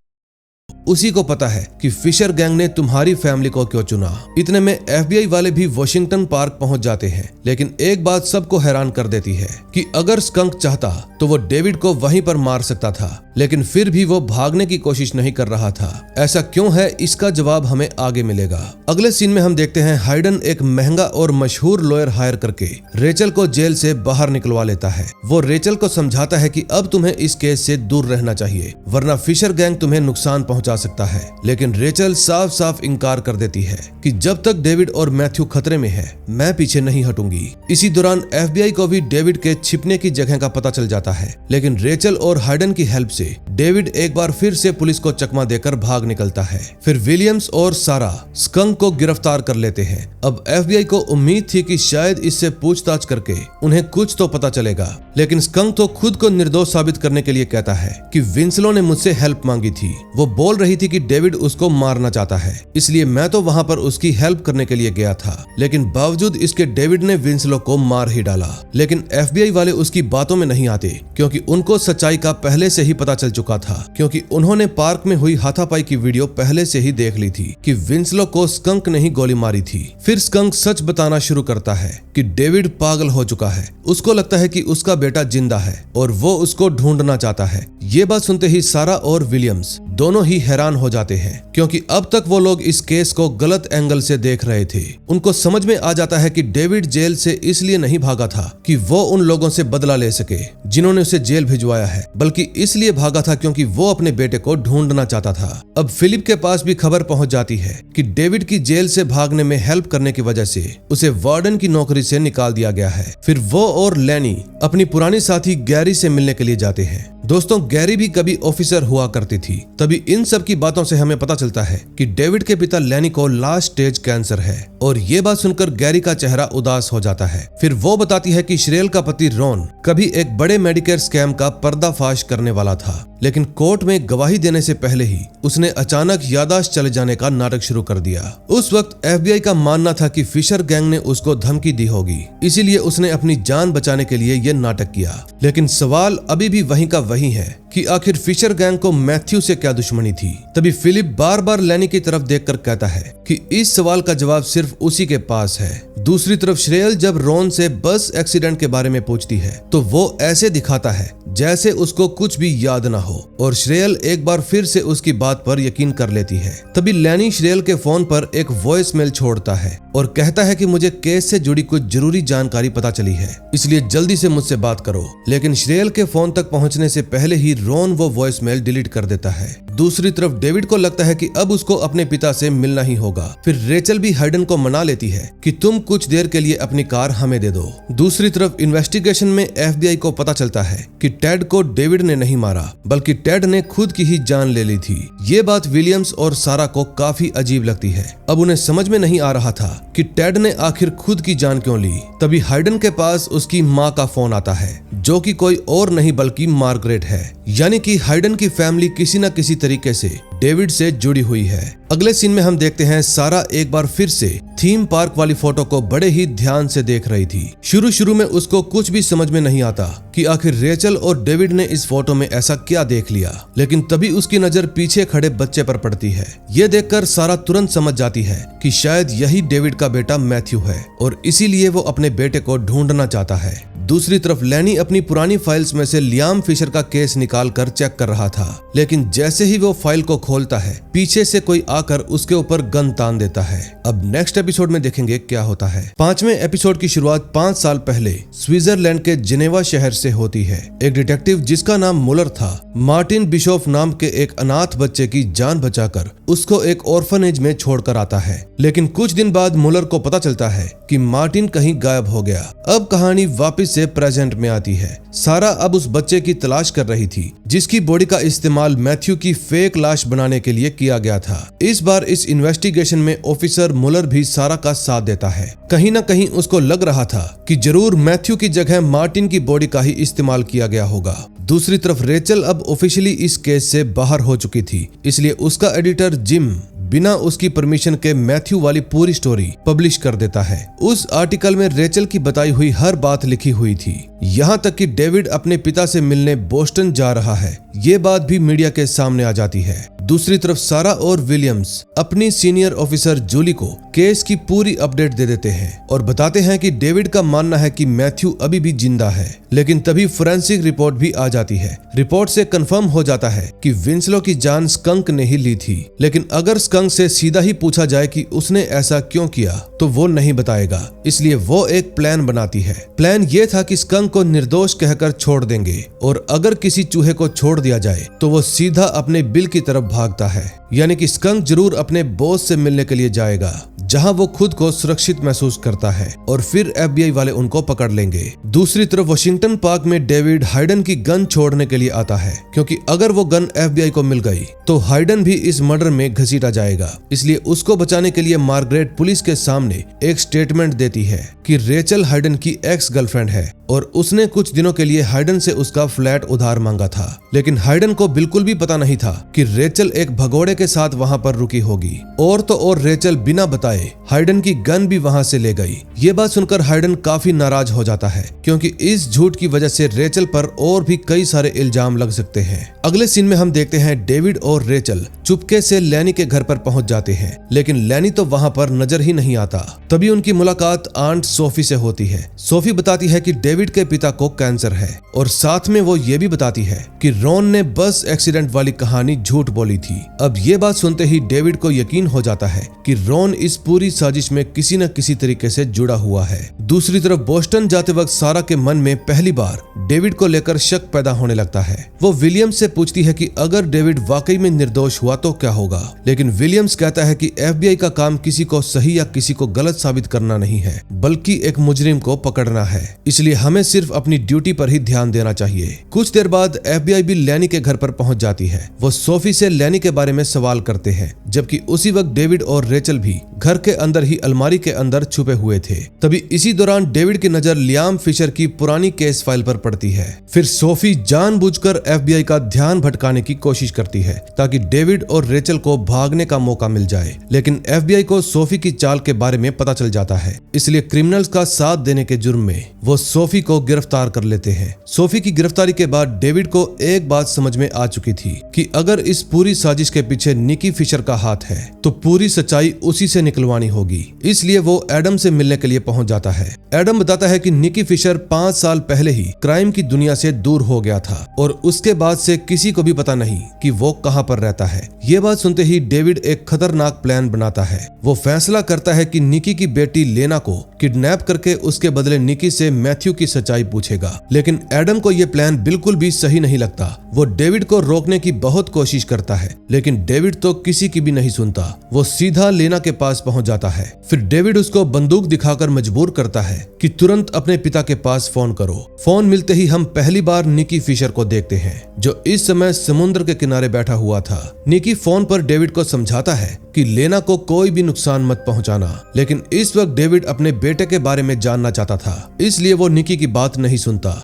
उसी को पता है कि फिशर गैंग ने तुम्हारी फैमिली को क्यों चुना। इतने में FBI वाले भी वॉशिंगटन पार्क पहुंच जाते हैं, लेकिन एक बात सबको हैरान कर देती है कि अगर स्कंक चाहता तो वो डेविड को वहीं पर मार सकता था, लेकिन फिर भी वो भागने की कोशिश नहीं कर रहा था। ऐसा क्यों है, इसका जवाब हमें आगे मिलेगा। अगले सीन में हम देखते हैं हाइडन एक महंगा और मशहूर लॉयर हायर करके रेचल को जेल से बाहर निकलवा लेता है। वो रेचल को समझाता है कि अब तुम्हें इस केस से दूर रहना चाहिए, वरना फिशर गैंग तुम्हें नुकसान पहुंचा सकता है। लेकिन रेचल साफ साफ इनकार कर देती है कि जब तक डेविड और मैथ्यू खतरे में है मैं पीछे नहीं हटूंगी। इसी दौरान FBI को भी डेविड के छिपने की जगह का पता चल जाता है, लेकिन रेचल और हाइडन की हेल्प से डेविड एक बार फिर से पुलिस को चकमा देकर भाग निकलता है। फिर विलियम्स और सारा स्कंक को गिरफ्तार कर लेते हैं। अब FBI को उम्मीद थी कि शायद इससे पूछताछ करके उन्हें कुछ तो पता चलेगा, लेकिन स्कंक तो खुद को निर्दोष साबित करने के लिए कहता है कि विंसलो ने मुझसे हेल्प मांगी थी। वो बोल रही थी कि डेविड उसको मारना चाहता है, इसलिए मैं तो वहां पर उसकी हेल्प करने के लिए गया था। लेकिन बावजूद इसके डेविड ने विंसलो को मार ही डाला। लेकिन FBI वाले उसकी बातों में नहीं आते, क्योंकि उनको सच्चाई का पहले से ही पता चल चुका था, क्योंकि उन्होंने पार्क में हुई हाथापाई की वीडियो पहले से ही देख ली थी कि विंसलो को स्कंक ने ही गोली मारी थी। फिर स्कंक सच बताना शुरू करता है कि डेविड पागल हो चुका है। उसको लगता है कि उसका बेटा जिंदा है और वो उसको ढूंढना चाहता है। ये बात सुनते ही सारा और विलियम्स दोनों ही हैरान हो जाते हैं, क्योंकि अब तक वो लोग इस केस को गलत एंगल से देख रहे थे। उनको समझ में आ जाता है कि डेविड जेल से इसलिए नहीं भागा था कि वो उन लोगों से बदला ले सके जिन्होंने उसे जेल भिजवाया है, बल्कि इसलिए भागा था क्योंकि वो अपने बेटे को ढूंढना चाहता था। अब फिलिप के पास भी खबर पहुंच जाती है कि डेविड की जेल से भागने में हेल्प करने की वजह से उसे वार्डन की नौकरी से निकाल दिया गया है। फिर वो और लैनी अपनी पुरानी साथी गैरी से मिलने के लिए जाते हैं। दोस्तों, गैरी भी कभी ऑफिसर हुआ करती थी। तभी इन सब की बातों से हमें पता चलता है कि डेविड के पिता लैनी को लास्ट स्टेज कैंसर है, और ये बात सुनकर गैरी का चेहरा उदास हो जाता है। फिर वो बताती है कि श्रेयल का पति रॉन कभी एक बड़े मेडिकेयर स्कैम का पर्दाफाश करने वाला था, लेकिन कोर्ट में गवाही देने से पहले ही उसने अचानक याददाश्त चले जाने का नाटक शुरू कर दिया। उस वक्त FBI का मानना था कि फिशर गैंग ने उसको धमकी दी होगी, इसीलिए उसने अपनी जान बचाने के लिए ये नाटक किया। लेकिन सवाल अभी भी वहीं का वही है कि आखिर फिशर गैंग को मैथ्यू से क्या दुश्मनी थी। तभी फिलिप बार बार लैनी की तरफ देखकर कहता है कि इस सवाल का जवाब सिर्फ उसी के पास है। दूसरी तरफ श्रेयल जब रॉन से बस एक्सीडेंट के बारे में पूछती है तो वो ऐसे दिखाता है जैसे उसको कुछ भी याद ना हो, और श्रेयल एक बार फिर से उसकी बात पर यकीन कर लेती है। तभी लैनी श्रेयल के फोन पर एक वॉइस मेल छोड़ता है और कहता है कि मुझे केस से जुड़ी कुछ जरूरी जानकारी पता चली है, इसलिए जल्दी से मुझसे बात करो। लेकिन श्रेयल के फोन तक पहुंचने से पहले ही रॉन वो वॉइस मेल डिलीट कर देता है। दूसरी तरफ डेविड को लगता है कि अब उसको अपने पिता से मिलना ही होगा। फिर रेचल भी हाइडन को मना लेती है कि तुम कुछ देर के लिए अपनी कार हमें दे दो। दूसरी तरफ इन्वेस्टिगेशन में FBI को पता चलता है कि टेड को डेविड ने नहीं मारा, बल्कि टेड ने खुद की ही जान ले ली थी। ये बात विलियम्स और सारा को काफी अजीब लगती है। अब उन्हें समझ में नहीं आ रहा था कि टेड ने आखिर खुद की जान क्यों ली। तभी हाइडन के पास उसकी माँ का फोन आता है, जो कि कोई और नहीं बल्कि मार्गरेट है। यानी कि हाइडन की फैमिली किसी न किसी तरीके से डेविड से जुड़ी हुई है। अगले सीन में हम देखते हैं सारा एक बार फिर से थीम पार्क वाली फोटो को बड़े ही ध्यान से देख रही थी। शुरू में उसको कुछ भी समझ में नहीं आता कि आखिर रेचल और डेविड ने इस फोटो में ऐसा क्या देख लिया, लेकिन तभी उसकी नजर पीछे खड़े बच्चे पर पड़ती है। ये देखकर सारा तुरंत समझ जाती है कि शायद यही डेविड का बेटा मैथ्यू है और इसीलिए वो अपने बेटे को ढूंढना चाहता है। दूसरी तरफ लैनी अपनी पुरानी फाइल्स में से लियाम फिशर का केस निकाल कर चेक कर रहा था, लेकिन जैसे ही वो फाइल को खोलता है, पीछे से कोई आकर उसके ऊपर गन तान देता है। अब नेक्स्ट एपिसोड में देखेंगे क्या होता है। 5वें एपिसोड की शुरुआत 5 साल पहले स्विट्जरलैंड के जिनेवा शहर से होती है। एक डिटेक्टिव जिसका नाम मुलर था, मार्टिन बिशोफ नाम के एक अनाथ बच्चे की जान बचाकर उसको एक ऑर्फनेज में छोड़कर आता है। लेकिन कुछ दिन बाद मुलर को पता चलता है कि मार्टिन कहीं गायब हो गया। अब कहानी वापस से प्रेजेंट में आती है। सारा अब उस बच्चे की तलाश कर रही थी जिसकी बॉडी का इस्तेमाल मैथ्यू की फेक लाश बनाने के लिए किया गया था। इस बार इस इन्वेस्टिगेशन में ऑफिसर मुलर भी सारा का साथ देता है। कहीं न कहीं उसको लग रहा था कि जरूर मैथ्यू की जगह मार्टिन की बॉडी का ही इस्तेमाल किया गया होगा। दूसरी तरफ रेचल अब ऑफिशियली इस केस से बाहर हो चुकी थी, इसलिए उसका एडिटर जिम बिना उसकी परमिशन के मैथ्यू वाली पूरी स्टोरी पब्लिश कर देता है। उस आर्टिकल में रेचल की बताई हुई हर बात लिखी हुई थी, यहाँ तक कि डेविड अपने पिता से मिलने बोस्टन जा रहा है, ये बात भी मीडिया के सामने आ जाती है। दूसरी तरफ सारा और विलियम्स अपनी सीनियर ऑफिसर जूली को केस की पूरी अपडेट दे देते हैं और बताते हैं कि डेविड का मानना है कि मैथ्यू अभी भी जिंदा है। लेकिन तभी फोरेंसिक रिपोर्ट भी आ जाती है। रिपोर्ट से कंफर्म हो जाता है कि विंसलो की जान स्कंक ने ही ली थी, लेकिन अगर स्कंक से सीधा ही पूछा जाए कि उसने ऐसा क्यों किया तो वो नहीं बताएगा। इसलिए वो एक प्लान बनाती है। प्लान ये था कि स्कंक को निर्दोष कहकर छोड़ देंगे और अगर किसी चूहे को छोड़ दिया जाए तो वो सीधा अपने बिल की तरफ भागता है। यानी कि स्कंक जरूर अपने बॉस से मिलने के लिए जाएगा जहां वो खुद को सुरक्षित महसूस करता है और फिर FBI वाले उनको पकड़ लेंगे। दूसरी तरफ वाशिंगटन पार्क में डेविड हाइडन की गन छोड़ने के लिए आता है, क्योंकि अगर वो गन FBI को मिल गई तो हाइडन भी इस मर्डर में घसीटा जाएगा। इसलिए उसको बचाने के लिए मार्गरेट पुलिस के सामने एक स्टेटमेंट देती है कि रेचल हाइडन की एक्स गर्लफ्रेंड है और उसने कुछ दिनों के लिए हाइडन से उसका फ्लैट उधार मांगा था। लेकिन हाइडन को बिल्कुल भी पता नहीं था कि रेचल एक भगोड़े के साथ वहां पर रुकी होगी। और तो और रेचल बिना बताए हाइडन की गन भी वहां से ले गई। ये बात सुनकर हाइडन काफी नाराज हो जाता है, क्योंकि इस झूठ की वजह से रेचल पर और भी कई सारे इल्जाम लग सकते हैं। अगले सीन में हम देखते हैं डेविड और रेचल चुपके से लैनी के घर पर पहुंच जाते हैं, लेकिन लैनी तो वहां पर नजर ही नहीं आता। तभी उनकी मुलाकात आंट सोफी से होती है। सोफी बताती है कि डेविड के पिता को कैंसर है और साथ में वो ये भी बताती है कि रॉन ने बस एक्सीडेंट वाली कहानी झूठ बोली थी। अब ये बात सुनते ही डेविड को यकीन हो जाता है कि रॉन इस पूरी साजिश में किसी न किसी तरीके से जुड़ा हुआ है। दूसरी तरफ बोस्टन जाते वक्त सारा के मन में पहली बार डेविड को लेकर शक पैदा होने लगता है। वो विलियम्स से पूछती है कि अगर डेविड वाकई में निर्दोष हुआ तो क्या होगा, लेकिन विलियम्स कहता है कि FBI का काम किसी को सही या किसी को गलत साबित करना नहीं है, बल्कि एक मुजरिम को पकड़ना है। इसलिए हमें सिर्फ अपनी ड्यूटी पर ही ध्यान देना चाहिए। कुछ देर बाद FBI भी लैनी के घर पर पहुंच जाती है। वो सोफी से लैनी के बारे में सवाल करते हैं, जबकि उसी वक्त डेविड और रेचल भी घर के अंदर ही अलमारी के अंदर छुपे हुए थे। तभी इसी दौरान डेविड की नजर लियाम फिशर की पुरानी केस फाइल पर पड़ती है। फिर सोफी जानबूझकर FBI का ध्यान भटकाने की कोशिश करती है ताकि डेविड और रेचल को भागने का मौका मिल जाए, लेकिन FBI को सोफी की चाल के बारे में पता चल जाता है। इसलिए क्रिमिनल्स का साथ देने के जुर्म में वो सोफी को गिरफ्तार कर लेते हैं। सोफी की गिरफ्तारी के बाद डेविड को एक बात समझ में आ चुकी थी कि अगर इस पूरी साजिश के पीछे निकी फिशर का हाथ है तो पूरी सच्चाई उसी से निकलवानी होगी। इसलिए वो एडम से मिलने के लिए पहुंच जाता है। एडम बताता है कि निकी फिशर 5 साल पहले ही क्राइम की दुनिया से दूर हो गया था और उसके बाद से किसी को भी पता नहीं कि वो कहां पर रहता है। ये बात सुनते ही डेविड एक खतरनाक प्लान बनाता है। वो फैसला करता है कि निकी की बेटी लेना को किडनैप करके उसके बदले निकी से मैथ्यू की सच्चाई पूछेगा। लेकिन एडम को यह प्लान बिल्कुल भी सही नहीं लगता। वो डेविड को रोकने की बहुत कोशिश करता है, लेकिन डेविड तो किसी की भी नहीं सुनता। वो सीधा लेना के पास पहुंच जाता है। फिर डेविड उसको बंदूक दिखाकर उठाकर मजबूर करता है कि तुरंत अपने पिता के पास फोन करो। फोन मिलते ही हम पहली बार निकी फिशर को देखते हैं, जो इस समय समुद्र के किनारे बैठा हुआ था। निकी फोन पर डेविड को समझाता है कि लेना को कोई भी नुकसान मत पहुंचाना, लेकिन इस वक्त डेविड अपने बेटे के बारे में जानना चाहता था, इसलिए वो निकी की बात नहीं सुनता।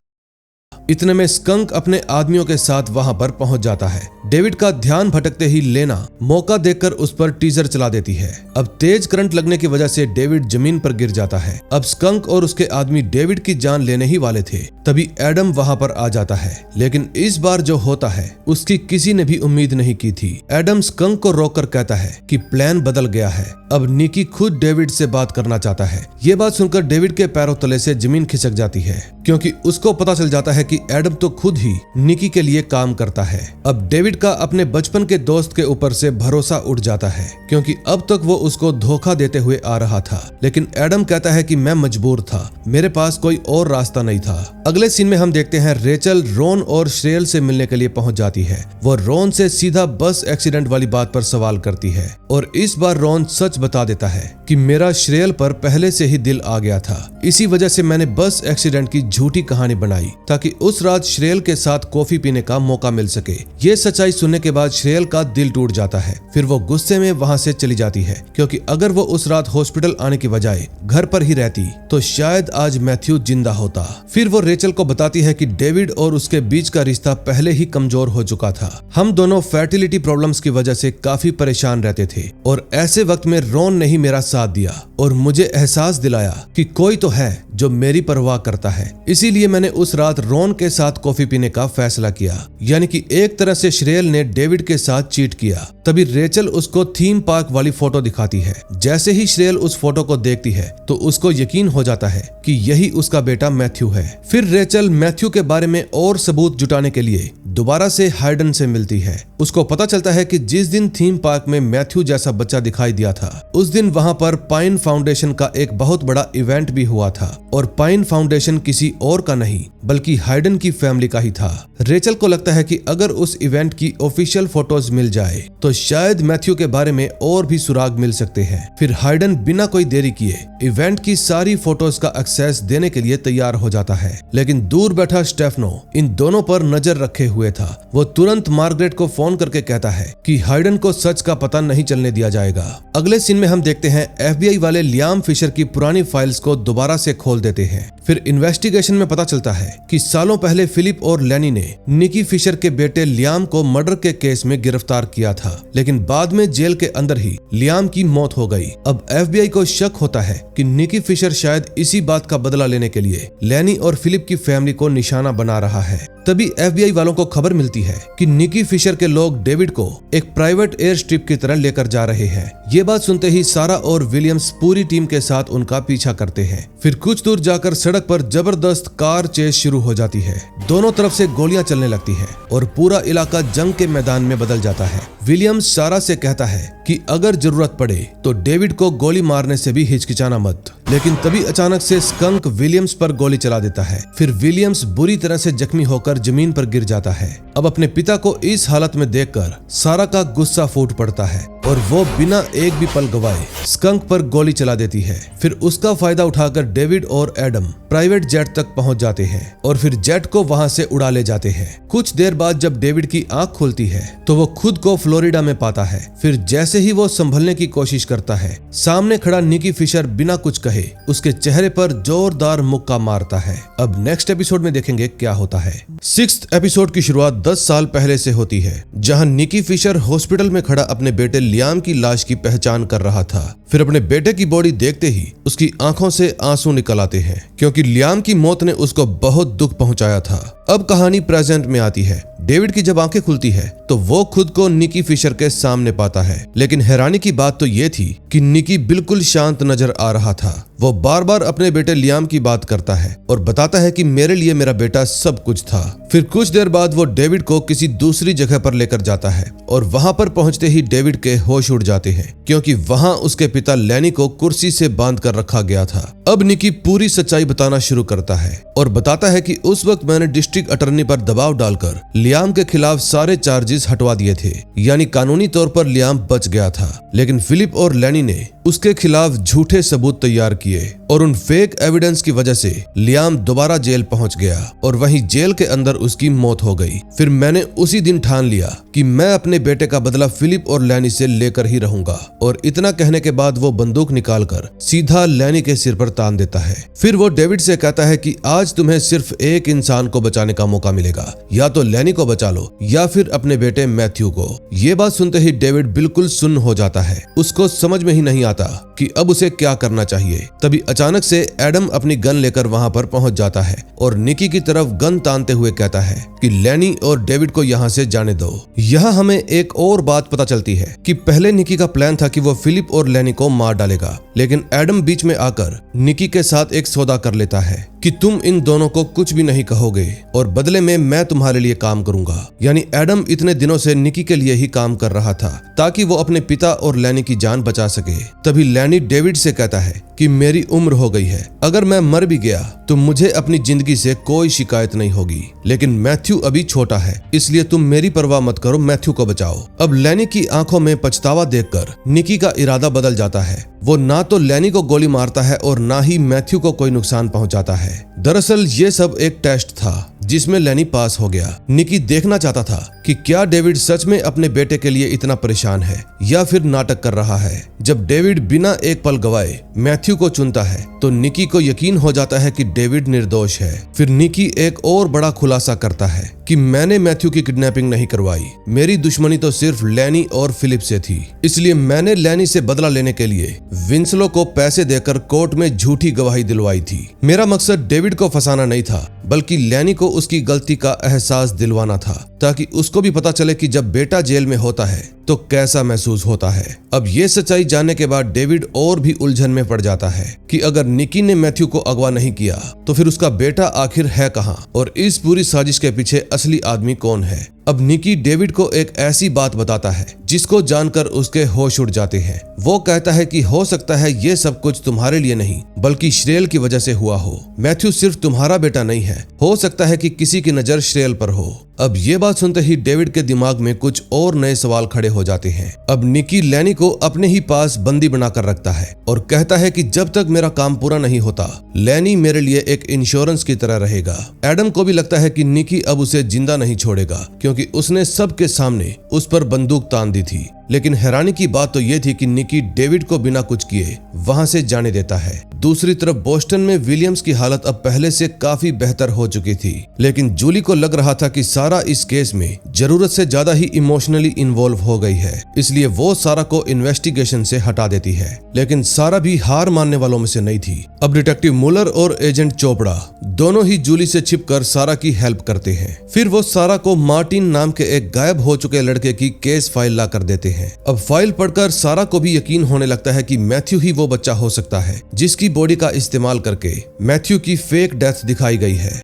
इतने में स्कंक अपने आदमियों के साथ वहां पर पहुंच जाता है। डेविड का ध्यान भटकते ही लेना मौका देखकर उस पर टीजर चला देती है। अब तेज करंट लगने की वजह से डेविड जमीन पर गिर जाता है। अब स्कंक और उसके आदमी डेविड की जान लेने ही वाले थे, तभी एडम वहां पर आ जाता है। लेकिन इस बार जो होता है उसकी किसी ने भी उम्मीद नहीं की थी। एडम स्कंक को रोककर कहता है कि प्लान बदल गया है, अब निकी खुद डेविड से बात करना चाहता है। ये बात सुनकर डेविड के पैरों तले से जमीन खिसक जाती है, क्योंकि उसको पता चल जाता है कि एडम तो खुद ही निकी के लिए काम करता है। अब डेविड का अपने बचपन के दोस्त के ऊपर से भरोसा उठ जाता है, क्योंकि अब तक वो उसको धोखा देते हुए आ रहा था। लेकिन एडम कहता है कि मैं मजबूर था, मेरे पास कोई और रास्ता नहीं था। अगले सीन में हम देखते हैं रेचल रोन और श्रेयल से मिलने के लिए पहुंच जाती है। वो रोन से सीधा बस एक्सीडेंट वाली बात पर सवाल करती है, और इस बार रोन सच बता देता है कि मेरा श्रेयल पर पहले से ही दिल आ गया था, इसी वजह से मैंने बस एक्सीडेंट की झूठी कहानी बनाई ताकि उस रात श्रेयल के साथ कॉफी पीने का मौका मिल सके। ये सच्चाई सुनने के बाद श्रेयल का दिल टूट जाता है। फिर वो गुस्से में वहां से चली जाती है, क्योंकि अगर वो उस रात हॉस्पिटल आने की बजाय घर पर ही रहती तो शायद आज मैथ्यू जिंदा होता। फिर वो रेचल को बताती है कि डेविड और उसके बीच का रिश्ता पहले ही कमजोर हो चुका था। हम दोनों फर्टिलिटी प्रॉब्लम्स की वजह से काफी परेशान रहते थे, और ऐसे वक्त में रोन ने ही मेरा साथ दिया और मुझे एहसास दिलाया कि कोई तो है जो मेरी परवाह करता है। इसीलिए मैंने उस रात रोन के साथ कॉफी पीने का फैसला किया। यानी कि एक तरह से श्रेयल ने डेविड के साथ चीट किया। तभी रेचल उसको थीम पार्क वाली फोटो दिखाती है। जैसे ही श्रेयल उस फोटो को देखती है तो उसको यकीन हो जाता है कि यही उसका बेटा मैथ्यू है। फिर रेचल मैथ्यू के बारे में और सबूत जुटाने के लिए दोबारा से हाइडन से मिलती है। उसको पता चलता है कि जिस दिन थीम पार्क में मैथ्यू जैसा बच्चा दिखाई दिया था, उस दिन वहां पर पाइन फाउंडेशन का एक बहुत बड़ा इवेंट भी हुआ था, और पाइन फाउंडेशन किसी और का नहीं बल्कि हाइडन की फैमिली का ही था। रेचल को लगता है कि अगर उस इवेंट की ऑफिशियल फोटोज मिल जाए तो शायद मैथ्यू के बारे में और भी सुराग मिल सकते हैं। फिर हाइडन बिना कोई देरी किए इवेंट की सारी फोटोज का एक्सेस देने के लिए तैयार हो जाता है। लेकिन दूर बैठा स्टेफनो इन दोनों पर नजर रखे हुए था। वो तुरंत मार्गरेट को फोन करके कहता है कि हाइडन को सच का पता नहीं चलने दिया जाएगा। अगले सीन में हम देखते हैं FBI वाले लियाम फिशर की पुरानी फाइल्स को दोबारा से खोल देते हैं। फिर इन्वेस्टिगेशन में पता चलता है कि सालों पहले फिलिप और लेनी ने निकी फिशर के बेटे लियाम को मर्डर के केस में गिरफ्तार किया था, लेकिन बाद में जेल के अंदर ही लियाम की मौत हो गई। अब FBI को शक होता है कि निकी फिशर शायद इसी बात का बदला लेने के लिए लेनी और फिलिप की फैमिली को निशाना बना रहा है। तभी FBI वालों को खबर मिलती है कि निकी फिशर के लोग डेविड को एक प्राइवेट एयर स्ट्रिप की तरह लेकर जा रहे हैं। ये बात सुनते ही सारा और विलियम्स पूरी टीम के साथ उनका पीछा करते हैं। फिर कुछ दूर जाकर सड़क पर जबरदस्त कार चेस शुरू हो जाती है। दोनों तरफ से गोलियां चलने लगती हैं और पूरा इलाका जंग के मैदान में बदल जाता है। विलियम्स सारा से कहता है कि अगर जरूरत पड़े तो डेविड को गोली मारने से भी हिचकिचाना मत। लेकिन तभी अचानक से स्कंक विलियम्स पर गोली चला देता है। फिर विलियम्स बुरी तरह से जख्मी होकर जमीन पर गिर जाता है। अब अपने पिता को इस हालत में देखकर सारा का गुस्सा फूट पड़ता है और वो बिना एक भी पल गवाए स्कंक पर गोली चला देती है। फिर उसका फायदा उठाकर डेविड और एडम प्राइवेट जेट तक पहुंच जाते हैं और फिर जेट को वहां से उड़ा ले जाते हैं। कुछ देर बाद जब डेविड की आंख खुलती है तो वो खुद को फ्लोरिडा में पाता है। फिर जैसे ही वो संभलने की कोशिश करता है, सामने खड़ा निकी फिशर बिना कुछ कहे उसके चेहरे पर जोरदार मुक्का मारता है। अब नेक्स्ट एपिसोड में देखेंगे क्या होता है। 6th एपिसोड की शुरुआत 10 साल पहले से होती है, जहां निकी फिशर हॉस्पिटल में खड़ा अपने बेटे लियाम की लाश की पहचान कर रहा था। फिर अपने बेटे की बॉडी देखते ही उसकी आंखों से आंसू निकल आते हैं, क्योंकि लियाम की मौत ने उसको बहुत दुख पहुंचाया था। अब कहानी प्रेजेंट में आती है। डेविड की जब आंखें खुलती है तो वो खुद को निकी फिशर के सामने पाता है। लेकिन हैरानी की बात तो ये थी कि निकी बिल्कुल शांत नजर आ रहा था। वो बार बार अपने बेटे लियाम की बात करता है और बताता है कि मेरे लिए मेरा बेटा सब कुछ था। फिर कुछ देर बाद वो डेविड को किसी दूसरी जगह पर लेकर जाता है और वहां पर पहुंचते ही डेविड के होश उड़ जाते हैं, क्योंकि वहां उसके पिता लेनी को कुर्सी से बांध कर रखा गया था। अब निकी पूरी सच्चाई बताना शुरू करता है और बताता है कि उस वक्त मैंने डिस्ट्रिक्ट अटॉर्नी पर दबाव डालकर लियाम के खिलाफ सारे चार्जेस हटवा दिए थे, यानी कानूनी तौर पर लियाम बच गया था। लेकिन फिलिप और लेनी ने उसके खिलाफ झूठे सबूत तैयार किए और उन फेक एविडेंस की वजह से लियाम दोबारा जेल पहुंच गया और वहीं जेल के अंदर उसकी मौत हो गई। फिर मैंने उसी दिन ठान लिया कि मैं अपने बेटे का बदला फिलिप और लैनी से लेकर ही रहूंगा। और इतना कहने के बाद वो बंदूक निकालकर सीधा लैनी के सिर पर तान देता है। फिर वो डेविड से कहता है कि आज तुम्हें सिर्फ एक इंसान को बचाने का मौका मिलेगा, या तो लैनी को बचा लो या फिर अपने बेटे मैथ्यू को। ये बात सुनते ही डेविड बिल्कुल सुन्न हो जाता है। उसको समझ में ही नहीं आता कि अब उसे क्या करना चाहिए। तभी अचानक से एडम अपनी गन लेकर वहां पर पहुंच जाता है और निकी की तरफ गन तानते हुए कहता है कि लैनी और डेविड को यहाँ से जाने दो। यहाँ हमें एक और बात पता चलती है कि पहले निकी का प्लान था कि वो फिलिप और लैनी को मार डालेगा, लेकिन एडम बीच में आकर निकी के साथ एक सौदा कर लेता है कि तुम इन दोनों को कुछ भी नहीं कहोगे और बदले में मैं तुम्हारे लिए काम करूंगा। यानी एडम इतने दिनों से निकी के लिए ही काम कर रहा था ताकि वो अपने पिता और लैनी की जान बचा सके। तभी लैनी डेविड से कहता है कि मेरी उम्र हो गई है, अगर मैं मर भी गया तो मुझे अपनी जिंदगी से कोई शिकायत नहीं होगी, लेकिन मैथ्यू अभी छोटा है, इसलिए तुम मेरी परवाह मत करो, मैथ्यू को बचाओ। अब लैनी की आंखों में पछतावा देखकर निकी का इरादा बदल जाता है। वो ना तो लैनी को गोली मारता है और ना ही मैथ्यू को कोई नुकसान पहुंचाता है। दरअसल ये सब एक टेस्ट था जिसमें लैनी पास हो गया। निकी देखना चाहता था कि क्या डेविड सच में अपने बेटे के लिए इतना परेशान है या फिर नाटक कर रहा है। जब डेविड बिना एक पल गवाए मैथ्यू को चुनता है तो निकी को यकीन हो जाता है कि डेविड निर्दोष है। फिर निकी एक और बड़ा खुलासा करता है कि मैंने मैथ्यू की किडनैपिंग नहीं करवाई, मेरी दुश्मनी तो सिर्फ लैनी और फिलिप से थी, इसलिए मैंने लैनी से बदला लेने के लिए विंसलो को पैसे देकर कोर्ट में झूठी गवाही दिलवाई थी। मेरा मकसद डेविड को फंसाना नहीं था, बल्कि लैनी को उसकी गलती का एहसास दिलवाना था, ताकि उसको भी पता चले कि जब बेटा जेल में होता है तो कैसा महसूस होता है। अब ये सच्चाई जानने के बाद डेविड और भी उलझन में पड़ जाता है कि अगर निकी ने मैथ्यू को अगवा नहीं किया तो फिर उसका बेटा आखिर है कहाँ और इस पूरी साजिश के पीछे असली आदमी कौन है। अब निकी डेविड को एक ऐसी बात बताता है जिसको जानकर उसके होश उड़ जाते हैं। वो कहता है कि हो सकता है ये सब कुछ तुम्हारे लिए नहीं बल्कि श्रेयल की वजह से हुआ हो। मैथ्यू सिर्फ तुम्हारा बेटा नहीं है, हो सकता है कि किसी की नजर श्रेयल पर हो। अब ये बात सुनते ही डेविड के दिमाग में कुछ और नए सवाल खड़े हो जाते हैं। अब निकी लैनी को अपने ही पास बंदी बनाकर रखता है और कहता है कि जब तक मेरा काम पूरा नहीं होता लैनी मेरे लिए एक इंश्योरेंस की तरह रहेगा। एडम को भी लगता है कि निकी अब उसे जिंदा नहीं छोड़ेगा क्योंकि उसने सबके सामने उस पर बंदूक तान दी थी। लेकिन हैरानी की बात तो यह थी कि निकी डेविड को बिना कुछ किए वहां से जाने देता है। दूसरी तरफ बोस्टन में विलियम्स की हालत अब पहले से काफी बेहतर हो चुकी थी, लेकिन जूली को लग रहा था कि सारा इस केस में जरूरत से ज्यादा ही इमोशनली इन्वॉल्व हो गई है, इसलिए वो सारा को इन्वेस्टिगेशन से हटा देती है। लेकिन सारा भी हार मानने वालों में से नहीं थी। अब डिटेक्टिव मुलर और एजेंट चोपड़ा दोनों ही जूली से छिपकर सारा की हेल्प करते हैं। फिर वो सारा को मार्टिन नाम के एक गायब हो चुके लड़के की केस फाइल ला कर देते हैं। अब फाइल पढ़कर सारा को भी यकीन होने लगता है कि मैथ्यू ही वो बच्चा हो सकता है जिसकी बॉडी का इस्तेमाल करके मैथ्यू की फेक डेथ दिखाई गई है।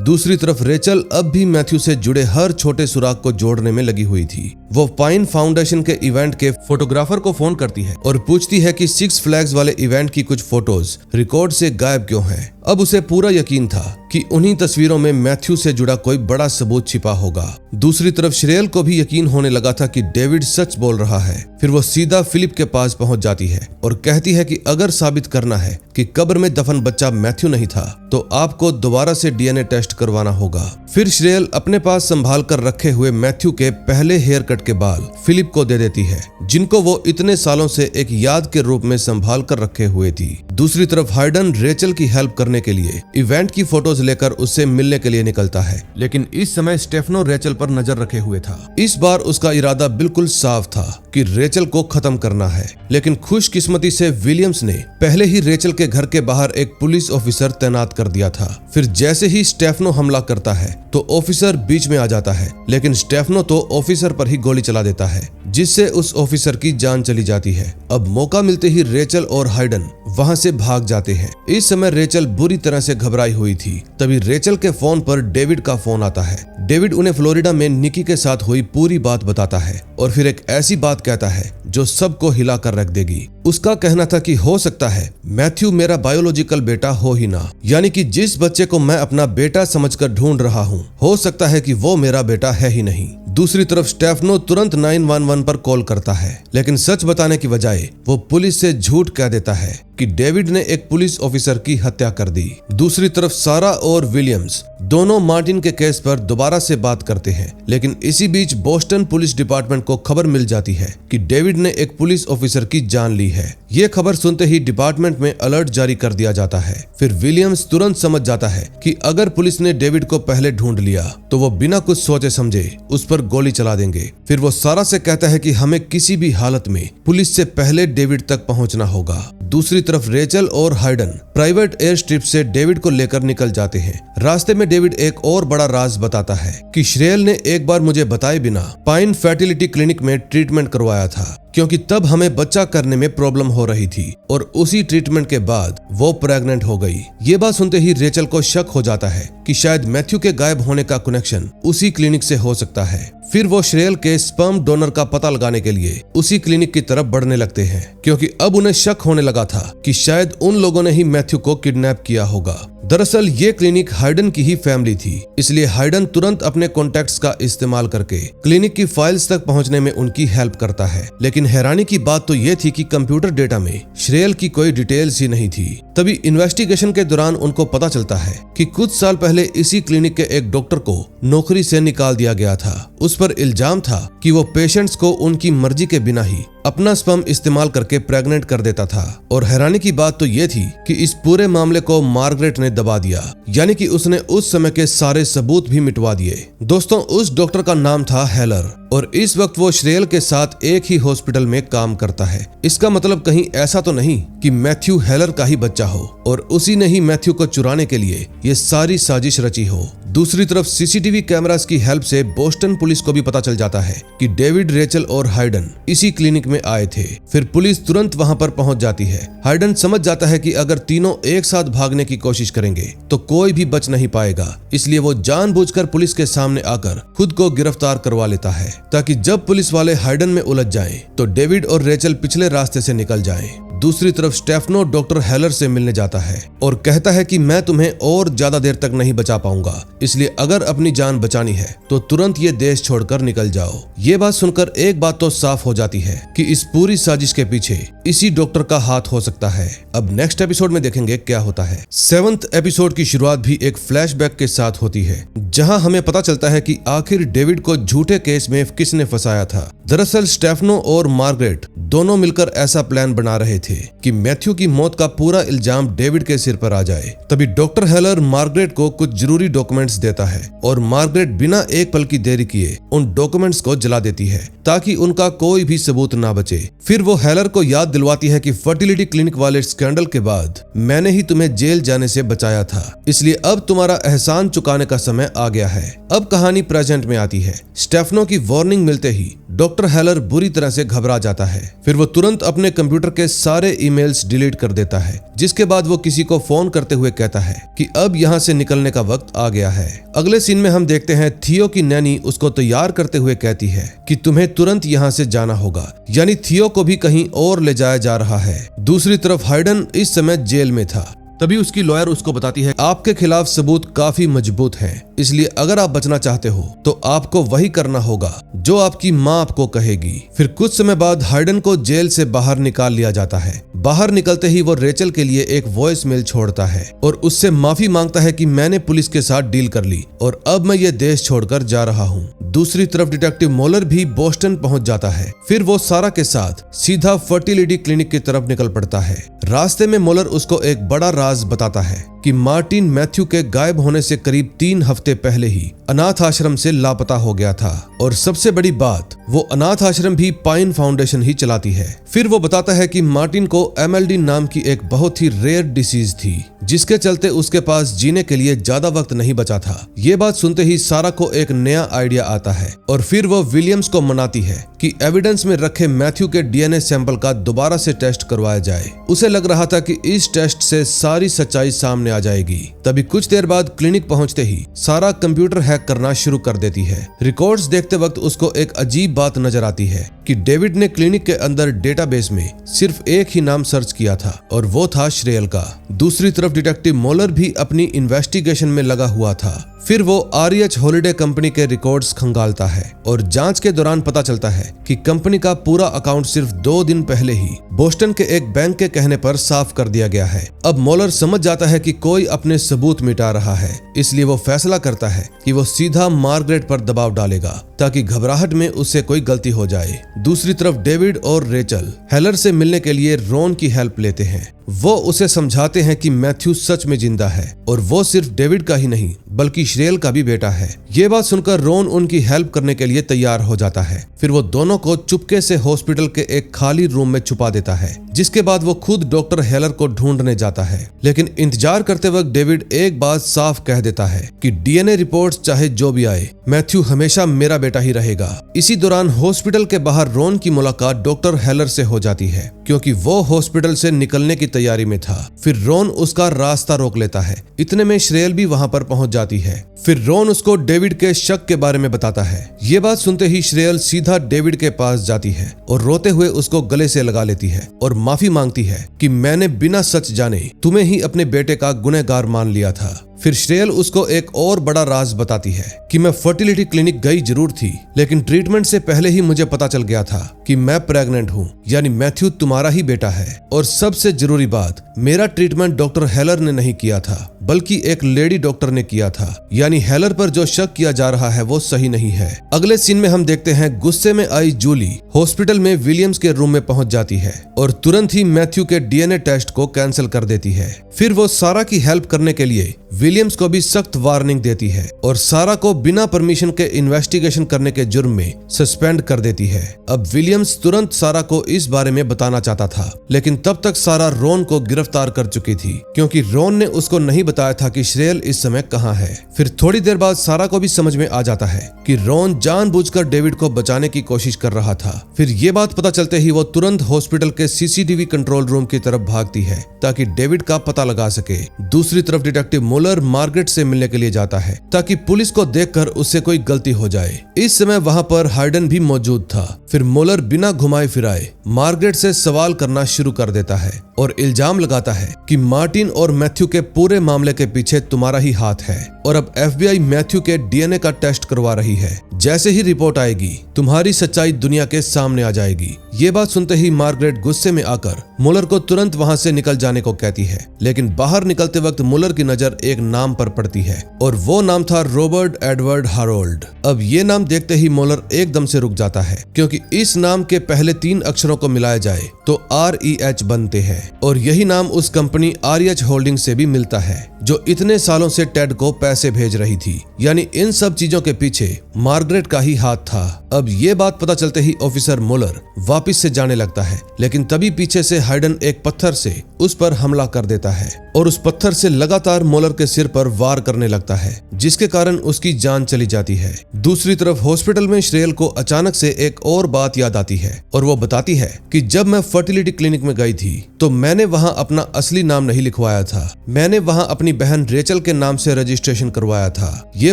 दूसरी तरफ रेचल अब भी मैथ्यू से जुड़े हर छोटे सुराग को जोड़ने में लगी हुई थी। वो पाइन फाउंडेशन के इवेंट के फोटोग्राफर को फोन करती है और पूछती है कि सिक्स फ्लैग्स वाले इवेंट की कुछ फोटोज रिकॉर्ड से गायब क्यों हैं। अब उसे पूरा यकीन था कि उन्हीं तस्वीरों में मैथ्यू से जुड़ा कोई बड़ा सबूत छिपा होगा। दूसरी तरफ श्रेयल को भी यकीन होने लगा था कि डेविड सच बोल रहा है। फिर वो सीधा फिलिप के पास पहुंच जाती है और कहती है कि अगर साबित करना है कि कब्र में दफन बच्चा मैथ्यू नहीं था तो आपको दोबारा से डीएनए टेस्ट करवाना होगा। फिर श्रेयल अपने पास संभाल कर रखे हुए मैथ्यू के पहले हेयर कट के बाल फिलिप को दे देती है, जिनको वो इतने सालों से एक याद के रूप में संभाल कर रखे हुए थी। दूसरी तरफ हाइडन रेचल की हेल्प करने के लिए इवेंट की फोटोज लेकर उससे मिलने के लिए निकलता है, लेकिन इस समय स्टेफनो रेचल पर नजर रखे हुए था। इस बार उसका इरादा बिल्कुल साफ था कि रेचल को खत्म करना है, लेकिन खुशकिस्मती से विलियम्स ने पहले ही रेचल के घर के बाहर एक पुलिस ऑफिसर तैनात कर दिया था। फिर जैसे ही स्टेफनो हमला करता है तो ऑफिसर बीच में आ जाता है, लेकिन स्टेफनो तो ऑफिसर पर ही गोली चला देता है, जिससे उस ऑफिसर की जान चली जाती है। अब मौका मिलते ही रेचल और हाइडन वहां से भाग जाते हैं। इस समय रेचल बुरी तरह से घबराई हुई थी। तभी रेचल के फोन पर डेविड का फोन आता है। डेविड उन्हें फ्लोरिडा में निकी के साथ हुई पूरी बात बताता है और फिर एक ऐसी बात कहता है जो सबको हिला कर रख देगी। उसका कहना था कि हो सकता है मैथ्यू मेरा बायोलॉजिकल बेटा हो ही ना, यानी कि जिस बच्चे को मैं अपना बेटा समझकर ढूंढ रहा हूँ हो सकता है कि वो मेरा बेटा है ही नहीं। दूसरी तरफ स्टेफनो तुरंत 911 पर कॉल करता है, लेकिन सच बताने की बजाय वो पुलिस से झूठ कह देता है कि डेविड ने एक पुलिस ऑफिसर की हत्या कर दी। दूसरी तरफ सारा और विलियम्स दोनों मार्टिन के केस पर दोबारा से बात करते हैं, लेकिन इसी बीच बोस्टन पुलिस डिपार्टमेंट को खबर मिल जाती है कि डेविड ने एक पुलिस ऑफिसर की जान ली है। ये खबर सुनते ही डिपार्टमेंट में अलर्ट जारी कर दिया जाता है। फिर विलियम्स तुरंत समझ जाता है कि अगर पुलिस ने डेविड को पहले ढूंढ लिया तो वो बिना कुछ सोचे समझे उस पर गोली चला देंगे। फिर वो सारा से कहता है कि हमें किसी भी हालत में पुलिस से पहले डेविड तक पहुंचना होगा। दूसरी तरफ रेचल और हाइडन प्राइवेट एयर स्ट्रिप से डेविड को लेकर निकल जाते हैं। रास्ते में डेविड एक और बड़ा राज बताता है कि श्रेयल ने एक बार मुझे बताए बिना पाइन फर्टिलिटी क्लिनिक में ट्रीटमेंट करवाया था, क्योंकि तब हमें बच्चा करने में प्रॉब्लम हो रही थी और उसी ट्रीटमेंट के बाद वो प्रेग्नेंट हो गई। ये बात सुनते ही रेचल को शक हो जाता है कि शायद मैथ्यू के गायब होने का कनेक्शन उसी क्लिनिक से हो सकता है। फिर वो श्रेयल के स्पर्म डोनर का पता लगाने के लिए उसी क्लिनिक की तरफ बढ़ने लगते हैं, क्योंकि अब उन्हें शक होने लगा था कि शायद उन लोगों ने ही मैथ्यू को किडनैप किया होगा। दरअसल ये क्लिनिक हाइडन की ही फैमिली थी, इसलिए हाइडन तुरंत अपने कॉन्टैक्ट्स का इस्तेमाल करके क्लिनिक की फाइल्स तक पहुंचने में उनकी हेल्प करता है। लेकिन हैरानी की बात तो ये थी कि कंप्यूटर डेटा में श्रेयल की कोई डिटेल्स ही नहीं थी। तभी इन्वेस्टिगेशन के दौरान उनको पता चलता है कि कुछ साल पहले इसी क्लिनिक के एक डॉक्टर को नौकरी से निकाल दिया गया था। उस पर इल्जाम था कि वो पेशेंट्स को उनकी मर्जी के बिना ही अपना स्पर्म इस्तेमाल करके प्रेग्नेंट कर देता था। और हैरानी की बात तो ये थी कि इस पूरे मामले को मार्गरेट ने दबा दिया, यानी कि उसने उस समय के सारे सबूत भी मिटवा दिए। दोस्तों, उस डॉक्टर का नाम था हेलर और इस वक्त वो श्रेयल के साथ एक ही हॉस्पिटल में काम करता है। इसका मतलब कहीं ऐसा तो नहीं कि मैथ्यू हेलर का ही बच्चा हो और उसी ने ही मैथ्यू को चुराने के लिए ये सारी साजिश रची हो। दूसरी तरफ सीसीटीवी कैमरास की हेल्प से बोस्टन पुलिस को भी पता चल जाता है कि डेविड, रेचल और हाइडन इसी क्लिनिक में आए थे। फिर पुलिस तुरंत वहां पर पहुंच जाती है। हाइडन समझ जाता है कि अगर तीनों एक साथ भागने की कोशिश करेंगे तो कोई भी बच नहीं पाएगा, इसलिए वो जानबूझकर पुलिस के सामने आकर खुद को गिरफ्तार करवा लेता है, ताकि जब पुलिस वाले हाइडन में उलझ जाएं तो डेविड और रेचल पिछले रास्ते से निकल जाएं। दूसरी तरफ स्टेफनो डॉक्टर हेलर से मिलने जाता है और कहता है कि मैं तुम्हें और ज्यादा देर तक नहीं बचा पाऊंगा, इसलिए अगर अपनी जान बचानी है तो तुरंत ये देश छोड़कर निकल जाओ। ये बात सुनकर एक बात तो साफ हो जाती है कि इस पूरी साजिश के पीछे इसी डॉक्टर का हाथ हो सकता है। अब नेक्स्ट एपिसोड में देखेंगे क्या होता है। 7th एपिसोड की शुरुआत भी एक फ्लैशबैक के साथ होती है, जहां हमें पता चलता है कि आखिर डेविड को झूठे केस में किसने फंसाया था। दरअसल स्टेफनो और मार्गरेट दोनों मिलकर ऐसा प्लान बना रहे थे कि मैथ्यू की मौत का पूरा इल्जाम डेविड के सिर पर आ जाए। तभी डॉक्टर हेलर मार्गरेट को कुछ जरूरी डॉक्यूमेंट्स देता है और मार्गरेट बिना एक पल की देरी किए उन डॉक्यूमेंट्स को जला देती है ताकि उनका कोई भी सबूत ना बचे। फिर वो हेलर को याद दिलवाती है कि फर्टिलिटी क्लिनिक वाले स्कैंडल के बाद मैंने ही तुम्हें जेल जाने से बचाया था, इसलिए अब तुम्हारा एहसान चुकाने का समय आ गया है। अब कहानी प्रेजेंट में आती है। स्टेफनो की वार्निंग मिलते ही डॉक्टर हेलर बुरी तरह से घबरा जाता है। फिर वो तुरंत अपने कंप्यूटर के सारे ईमेल्स डिलीट कर देता है, जिसके बाद वो किसी को फोन करते हुए कहता है कि अब यहाँ से निकलने का वक्त आ गया है। अगले सीन में हम देखते हैं थियो की नैनी उसको तैयार करते हुए कहती है कि तुम्हें तुरंत यहाँ से जाना होगा, यानी थियो को भी कहीं और ले जाया जा रहा है। दूसरी तरफ हाइडन इस समय जेल में था। तभी उसकी लॉयर उसको बताती है आपके खिलाफ सबूत काफी मजबूत हैं, इसलिए अगर आप बचना चाहते हो तो आपको वही करना होगा जो आपकी माँ आपको कहेगी। फिर कुछ समय बाद हाइडन को जेल से बाहर निकाल लिया जाता है। बाहर निकलते ही वो रेचल के लिए एक वॉइस मेल छोड़ता है और उससे माफी मांगता है कि मैंने पुलिस के साथ डील कर ली और अब मैं ये देश छोड़कर जा रहा हूँ। दूसरी तरफ डिटेक्टिव मोलर भी बोस्टन पहुंच जाता है। फिर वो सारा के साथ सीधा फर्टिलिटी क्लिनिक की तरफ निकल पड़ता है। रास्ते में मोलर उसको एक बड़ा राज बताता है कि मार्टिन मैथ्यू के गायब होने से करीब 3 हफ्ते पहले ही अनाथ आश्रम से लापता हो गया था और सबसे बड़ी बात वो अनाथ आश्रम भी पाइन फाउंडेशन ही चलाती है। फिर वो बताता है कि मार्टिन को MLD नाम की एक बहुत ही रेयर डिसीज थी, जिसके चलते उसके पास जीने के लिए ज्यादा वक्त नहीं बचा था। ये बात सुनते ही सारा को एक नया आइडिया आता है और फिर वो विलियम्स को मनाती है कि एविडेंस में रखे मैथ्यू के DNA सैंपल का दोबारा से टेस्ट करवाया जाए। उसे लग रहा था कि इस टेस्ट से सारी सच्चाई सामने सामने आ जाएगी। तभी कुछ देर बाद क्लिनिक पहुंचते ही सारा कंप्यूटर हैक करना शुरू कर देती है। रिकॉर्ड्स देखते वक्त उसको एक अजीब बात नजर आती है कि डेविड ने क्लिनिक के अंदर डेटाबेस में सिर्फ एक ही नाम सर्च किया था और वो था श्रेयल का। दूसरी तरफ डिटेक्टिव मोलर भी अपनी इन्वेस्टिगेशन में लगा हुआ था। फिर वो आरएच हॉलिडे कंपनी के रिकॉर्ड्स खंगालता है और जांच के दौरान पता चलता है कि कंपनी का पूरा अकाउंट सिर्फ 2 दिन पहले ही बोस्टन के एक बैंक के कहने पर साफ कर दिया गया है। अब मोलर समझ जाता है कि कोई अपने सबूत मिटा रहा है, इसलिए वो फैसला करता है कि वो सीधा मार्गरेट पर दबाव डालेगा ताकि घबराहट में उससे कोई गलती हो जाए। दूसरी तरफ डेविड और रेचल हेलर से मिलने के लिए रॉन की हेल्प लेते हैं। वो उसे समझाते हैं कि मैथ्यू सच में जिंदा है और वो सिर्फ डेविड का ही नहीं बल्कि श्रेयल का भी बेटा है। ये बात सुनकर रॉन उनकी हेल्प करने के लिए तैयार हो जाता है। फिर वो दोनों को चुपके से हॉस्पिटल के एक खाली रूम में छुपा देता है, जिसके बाद वो खुद डॉक्टर हेलर को ढूंढने जाता है। लेकिन इंतजार करते वक्त डेविड एक बात साफ कह देता है कि डीएनए रिपोर्ट्स चाहे जो भी आए, मैथ्यू हमेशा मेरा बेटा ही रहेगा। इसी दौरान हॉस्पिटल के बाहर रॉन की मुलाकात डॉक्टर हेलर से हो जाती है, क्योंकि वो हॉस्पिटल से निकलने की तैयारी में था। फिर रॉन उसका रास्ता रोक लेता है। इतने में श्रेयल भी वहां पर पहुंच जाती है। फिर रॉन उसको डेविड के शक के बारे में बताता है। ये बात सुनते ही श्रेयल सीधा डेविड के पास जाती है और रोते हुए उसको गले से लगा लेती है और माफी मांगती है कि मैंने बिना सच जाने तुम्हें ही अपने बेटे का गुनहगार मान लिया था। फिर श्रेयल उसको एक और बड़ा राज बताती है कि मैं फर्टिलिटी क्लिनिक गई जरूर थी, लेकिन ट्रीटमेंट से पहले ही मुझे पता चल गया था कि मैं प्रेग्नेंट हूँ, यानी मैथ्यू तुम्हारा ही बेटा है। और सबसे जरूरी बात, मेरा ट्रीटमेंट डॉक्टर हेलर ने नहीं किया था बल्कि एक लेडी डॉक्टर ने किया था, यानी हेलर पर जो शक किया जा रहा है वो सही नहीं है। अगले सीन में हम देखते हैं गुस्से में आई जूली हॉस्पिटल में विलियम्स के रूम में पहुंच जाती है और तुरंत ही मैथ्यू के डीएनए टेस्ट को कैंसिल कर देती है। फिर वो सारा की हेल्प करने के लिए विलियम्स को भी सख्त वार्निंग देती है और सारा को बिना परमिशन के इन्वेस्टिगेशन करने के जुर्म में सस्पेंड कर देती है। अब विलियम्स तुरंत सारा को इस बारे में बताना चाहता था, लेकिन तब तक सारा रॉन को गिरफ्तार कर चुकी थी, क्योंकि रॉन ने उसको नहीं बताया था कि श्रेयल इस समय कहाँ है। फिर थोड़ी देर बाद सारा को भी समझ में आ जाता है कि रॉन जानबूझकर डेविड को बचाने की कोशिश कर रहा था। फिर ये बात पता चलते ही वो तुरंत हॉस्पिटल के सीसीटीवी कंट्रोल रूम की तरफ भागती है ताकि डेविड का पता लगा सके। दूसरी तरफ डिटेक्टिव मोलर मार्गरेट से मिलने के लिए जाता है ताकि पुलिस को देखकर उससे कोई गलती हो जाए। इस समय वहां पर हाइडन भी मौजूद था। फिर मोलर बिना घुमाए फिराए मार्गरेट से सवाल करना शुरू कर देता है और इल्जाम लगाता है कि मार्टिन और मैथ्यू के पूरे मामले के पीछे तुम्हारा ही हाथ है और अब एफबीआई मैथ्यू के डीएनए का टेस्ट करवा रही है। जैसे ही रिपोर्ट आएगी तुम्हारी सच्चाई दुनिया के सामने आ जाएगी। ये बात सुनते ही मार्गरेट गुस्से में आकर मुलर को तुरंत वहां से निकल जाने को कहती है, लेकिन बाहर निकलते वक्त मुलर की नजर एक नाम पर पड़ती है और वो नाम था रॉबर्ट एडवर्ड हारोल्ड। अब ये नाम देखते ही मुलर एकदम से रुक जाता है, क्योंकि इस नाम के पहले 3 अक्षरों को मिलाया जाए तो REH बनते हैं और यही नाम उस कंपनी RH होल्डिंग से भी मिलता है जो इतने सालों से टेड को पैसे भेज रही थी। यानी इन सब चीजों के पीछे मार्गरेट का ही हाथ था। अब ये बात पता चलते ही ऑफिसर मुलर वापस से जाने लगता है, लेकिन तभी पीछे से हाइडन एक पत्थर से उस पर हमला कर देता है और उस पत्थर से लगातार मुलर के सिर पर वार करने लगता है, जिसके कारण उसकी जान चली जाती है। दूसरी तरफ हॉस्पिटल में श्रेयल को अचानक से एक और बात याद आती है और वो बताती है कि जब मैं फर्टिलिटी क्लिनिक में गई थी तो मैंने वहां अपना असली नाम नहीं लिखवाया था, मैंने वहां अपनी बहन रेचल के नाम से रजिस्ट्रेशन करवाया था। ये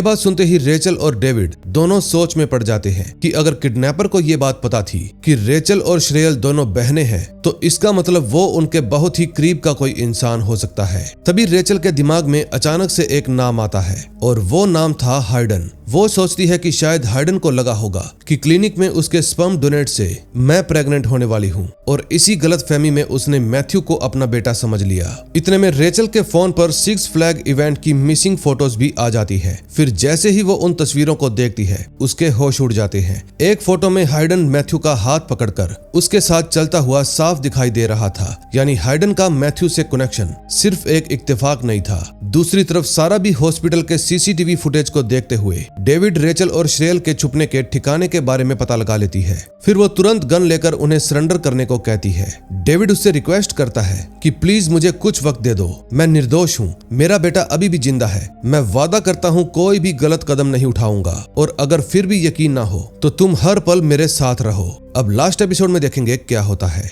बात सुनते ही रेचल और डेविड दोनों सोच में पड़ जाते हैं कि अगर किडनैपर को ये बात पता थी कि रेचल और श्रेयल दोनों बहनें हैं तो इसका मतलब वो उनके बहुत ही करीब का कोई इंसान हो सकता है। तभी रेचल के दिमाग में अचानक से एक नाम आता है और वो नाम था हाइडन। वो सोचती है कि शायद हाइडन को लगा होगा कि क्लिनिक में उसके स्पर्म डोनेट से मैं प्रेग्नेंट होने वाली हूँ और इसी गलतफहमी में उसने मैथ्यू को अपना बेटा समझ लिया। इतने में रेचल के फोन पर 6 फ्लैग इवेंट की मिसिंग फोटोज भी आ जाती है। फिर जैसे ही वो उन तस्वीरों को देखती है उसके होश उड़ जाते हैं। एक फोटो में हाइडन मैथ्यू का हाथ पकड़कर उसके साथ चलता हुआ साफ दिखाई दे रहा था, यानी हाइडन का मैथ्यू से कनेक्शन सिर्फ एक इत्तेफाक नहीं था। दूसरी तरफ सारा भी हॉस्पिटल के सीसीटीवी फुटेज को देखते हुए डेविड, रेचल और श्रेयल के छुपने के ठिकाने के बारे में पता लगा लेती है। फिर वो तुरंत गन लेकर उन्हें सरेंडर करने को कहती है। डेविड उससे रिक्वेस्ट करता है कि प्लीज मुझे कुछ वक्त दे दो, मैं निर्दोष हूँ, मेरा बेटा अभी भी जिंदा है, मैं वादा करता हूँ कोई भी गलत कदम नहीं उठाऊंगा और अगर फिर भी यकीन ना हो तो तुम हर पल मेरे साथ रहो। अब लास्ट एपिसोड में देखेंगे क्या होता है।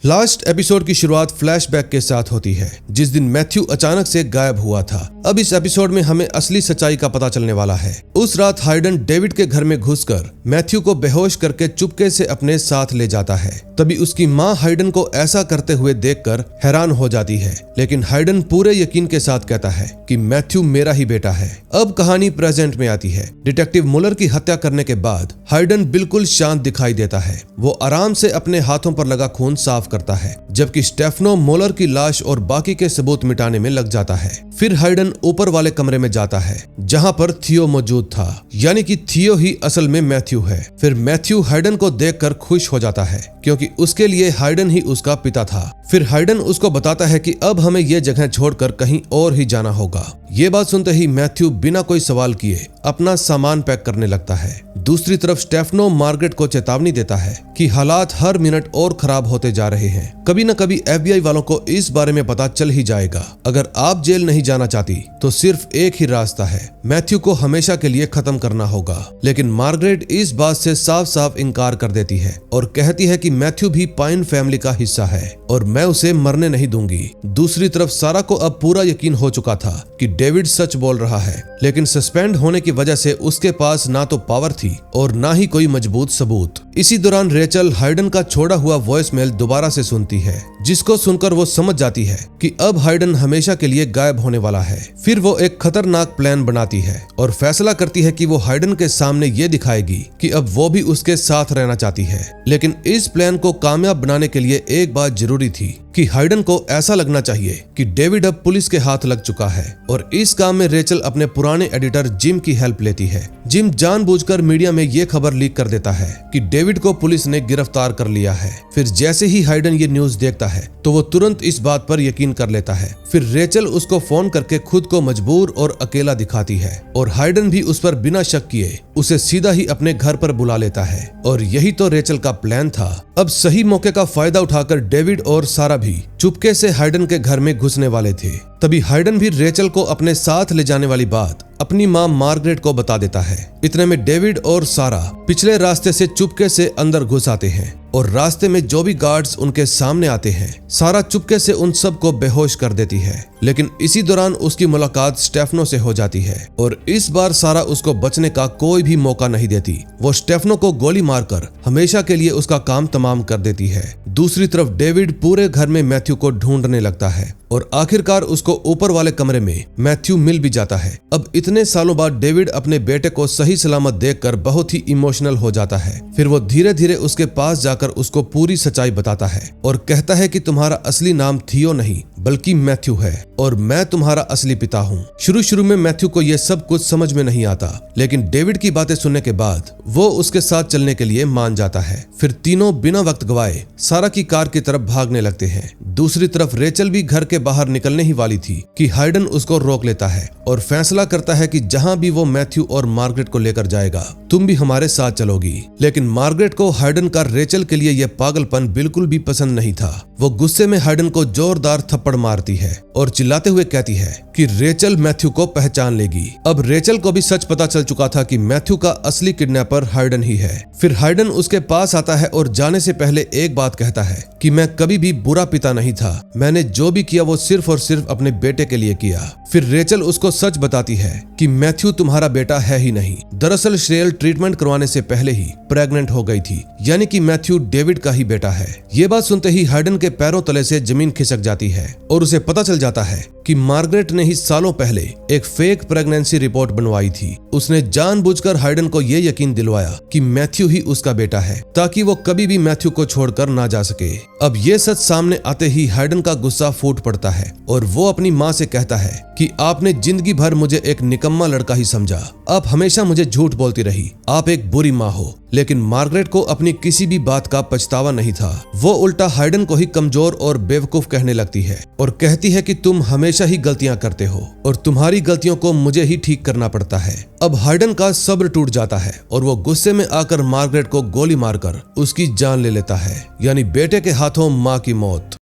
लास्ट एपिसोड की शुरुआत फ्लैशबैक के साथ होती है, जिस दिन मैथ्यू अचानक से गायब हुआ था। अब इस एपिसोड में हमें असली सच्चाई का पता चलने वाला है। उस रात हाइडन डेविड के घर में घुसकर मैथ्यू को बेहोश करके चुपके से अपने साथ ले जाता है। तभी उसकी माँ हाइडन को ऐसा करते हुए देखकर हैरान हो जाती है, लेकिन हाइडन पूरे यकीन के साथ कहता है कि मैथ्यू मेरा ही बेटा है। अब कहानी प्रेजेंट में आती है। डिटेक्टिव मुलर की हत्या करने के बाद हाइडन बिल्कुल शांत दिखाई देता है। वो आराम से अपने हाथों पर लगा खून साफ करता है, जबकि स्टेफनो मोलर की लाश और बाकी के सबूत मिटाने में लग जाता है। फिर हाइडन ऊपर वाले कमरे में जाता है जहां पर थियो मौजूद था, यानी कि थियो ही असल में मैथ्यू है। फिर मैथ्यू हाइडन को देखकर खुश हो जाता है, क्योंकि उसके लिए हाइडन ही उसका पिता था। फिर हाइडन उसको बताता है कि अब हमें ये जगह छोड़कर कहीं और ही जाना होगा। ये बात सुनते ही मैथ्यू बिना कोई सवाल किए अपना सामान पैक करने लगता है। दूसरी तरफ स्टेफनो मार्गरेट को चेतावनी देता है कि हालात हर मिनट और खराब होते जा रहे हैं। कभी न कभी FBI वालों को इस बारे में पता चल ही जाएगा। अगर आप जेल नहीं जाना चाहती तो सिर्फ एक ही रास्ता है, मैथ्यू को हमेशा के लिए खत्म करना होगा। लेकिन मार्गरेट इस बात से साफ साफ इनकार कर देती है और कहती है कि मैथ्यू भी पाइन फैमिली का हिस्सा है और मैं उसे मरने नहीं दूंगी। दूसरी तरफ सारा को अब पूरा यकीन हो चुका था कि डेविड सच बोल रहा है, लेकिन सस्पेंड होने की वजह से उसके पास ना तो पावर थी और ना ही कोई मजबूत सबूत। इसी दौरान रेचल हाइडन का छोड़ा हुआ वॉइसमेल दोबारा से सुनती है, जिसको सुनकर वो समझ जाती है कि अब हाइडन हमेशा के लिए गायब होने वाला है। फिर वो एक खतरनाक प्लान बनाती है और फैसला करती है कि वो हाइडन के सामने ये दिखाएगी कि अब वो भी उसके साथ रहना चाहती है। लेकिन इस प्लान को कामयाब बनाने के लिए एक बात जरूरी थी कि हाइडन को ऐसा लगना चाहिए कि डेविड अब पुलिस के हाथ लग चुका है। और इस काम में रेचल अपने पुराने एडिटर जिम की हेल्प लेती है। जिम जानबूझकर मीडिया में ये खबर लीक कर देता है कि डेविड को पुलिस ने गिरफ्तार कर लिया है। फिर जैसे ही हाइडन ये न्यूज देखता है तो वो तुरंत इस बात पर यकीन कर लेता है। फिर रेचल उसको फोन करके खुद को मजबूर और अकेला दिखाती है और हाइडन भी उस पर बिना शक किए उसे सीधा ही अपने घर पर बुला लेता है। और यही तो रेचल का प्लान था। अब सही मौके का फायदा उठाकर डेविड और सारा भी चुपके से हाइडन के घर में घुसने वाले थे। तभी हाइडन भी रेचल को अपने साथ ले जाने वाली बात अपनी माँ मार्गरेट को बता देता है। इतने में डेविड और सारा पिछले रास्ते से चुपके से अंदर घुस आते हैं और रास्ते में जो भी गार्ड्स उनके सामने आते हैं, सारा चुपके से उन सबको बेहोश कर देती है। लेकिन इसी दौरान उसकी मुलाकात स्टेफनो से हो जाती है और इस बार सारा उसको बचने का कोई भी मौका नहीं देती। वो स्टेफनो को गोली मारकर हमेशा के लिए उसका काम तमाम कर देती है। दूसरी तरफ डेविड पूरे घर में मैथ्यू को ढूंढने लगता है और आखिरकार उसको ऊपर वाले कमरे में मैथ्यू मिल भी जाता है। अब इतने सालों बाद डेविड अपने बेटे को सही सलामत देखकर बहुत ही इमोशनल हो जाता है। फिर वो धीरे धीरे उसके पास जाकर उसको पूरी सच्चाई बताता है और कहता है कि तुम्हारा असली नाम थियो नहीं बल्कि मैथ्यू है और मैं तुम्हारा असली पिता हूँ। शुरू में मैथ्यू को यह सब कुछ समझ में नहीं आता, लेकिन डेविड की बातें सुनने के बाद वो उसके साथ चलने के लिए मान जाता है। फिर तीनों बिना वक्त गवाए सारा की कार की तरफ भागने लगते हैं। दूसरी तरफ रेचल भी घर के बाहर निकलने ही वाली थी कि हाइडन उसको रोक लेता है और फैसला करता है कि जहां भी वो मैथ्यू और मार्गरेट को लेकर जाएगा तुम भी हमारे साथ चलोगी। लेकिन मार्गरेट को हाइडन का रेचल के लिए यह पागलपन बिल्कुल भी पसंद नहीं था। वो गुस्से में हाइडन को जोरदार थप्पड़ मारती है और चिल्लाते हुए कहती है कि रेचल मैथ्यू को पहचान लेगी। अब रेचल को भी सच पता चल चुका था कि मैथ्यू का असली किडनैपर हाइडन ही है। फिर हाइडन उसके पास आता है और जाने से पहले एक बात कहता है कि मैं कभी भी बुरा पिता नहीं था, मैंने जो भी किया वो सिर्फ और सिर्फ अपने बेटे के लिए किया। फिर रेचल उसको सच बताती है कि मैथ्यू तुम्हारा बेटा है ही नहीं। दरअसल श्रेयल ट्रीटमेंट करवाने से पहले ही प्रेग्नेंट हो गई थी, यानी कि मैथ्यू डेविड का ही बेटा है। ये बात सुनते ही हाइडन के पैरों तले से जमीन खिसक जाती है और उसे पता चल जाता है कि मार्गरेट ने ही सालों पहले एक फेक प्रेगनेंसी रिपोर्ट बनवाई थी। उसने जानबूझकर हाइडन को यह यकीन दिलवाया कि मैथ्यू ही उसका बेटा है ताकि वो कभी भी मैथ्यू को छोड़कर ना जा सके। अब ये सच सामने आते ही हाइडन का गुस्सा फूट पड़ता है और वो अपनी माँ से कहता है कि आपने जिंदगी भर मुझे एक निकम्मा लड़का ही समझा, आप हमेशा मुझे झूठ बोलती रही, आप एक बुरी माँ हो। लेकिन मार्गरेट को अपनी किसी भी बात का पछतावा नहीं था। वो उल्टा हाइडन को ही कमजोर और बेवकूफ कहने लगती है और कहती है कि तुम हमेशा ही गलतियां करते हो और तुम्हारी गलतियों को मुझे ही ठीक करना पड़ता है। अब हाइडन का सब्र टूट जाता है और वो गुस्से में आकर मार्गरेट को गोली मारकर उसकी जान ले लेता है, यानी बेटे के हाथों माँ की मौत।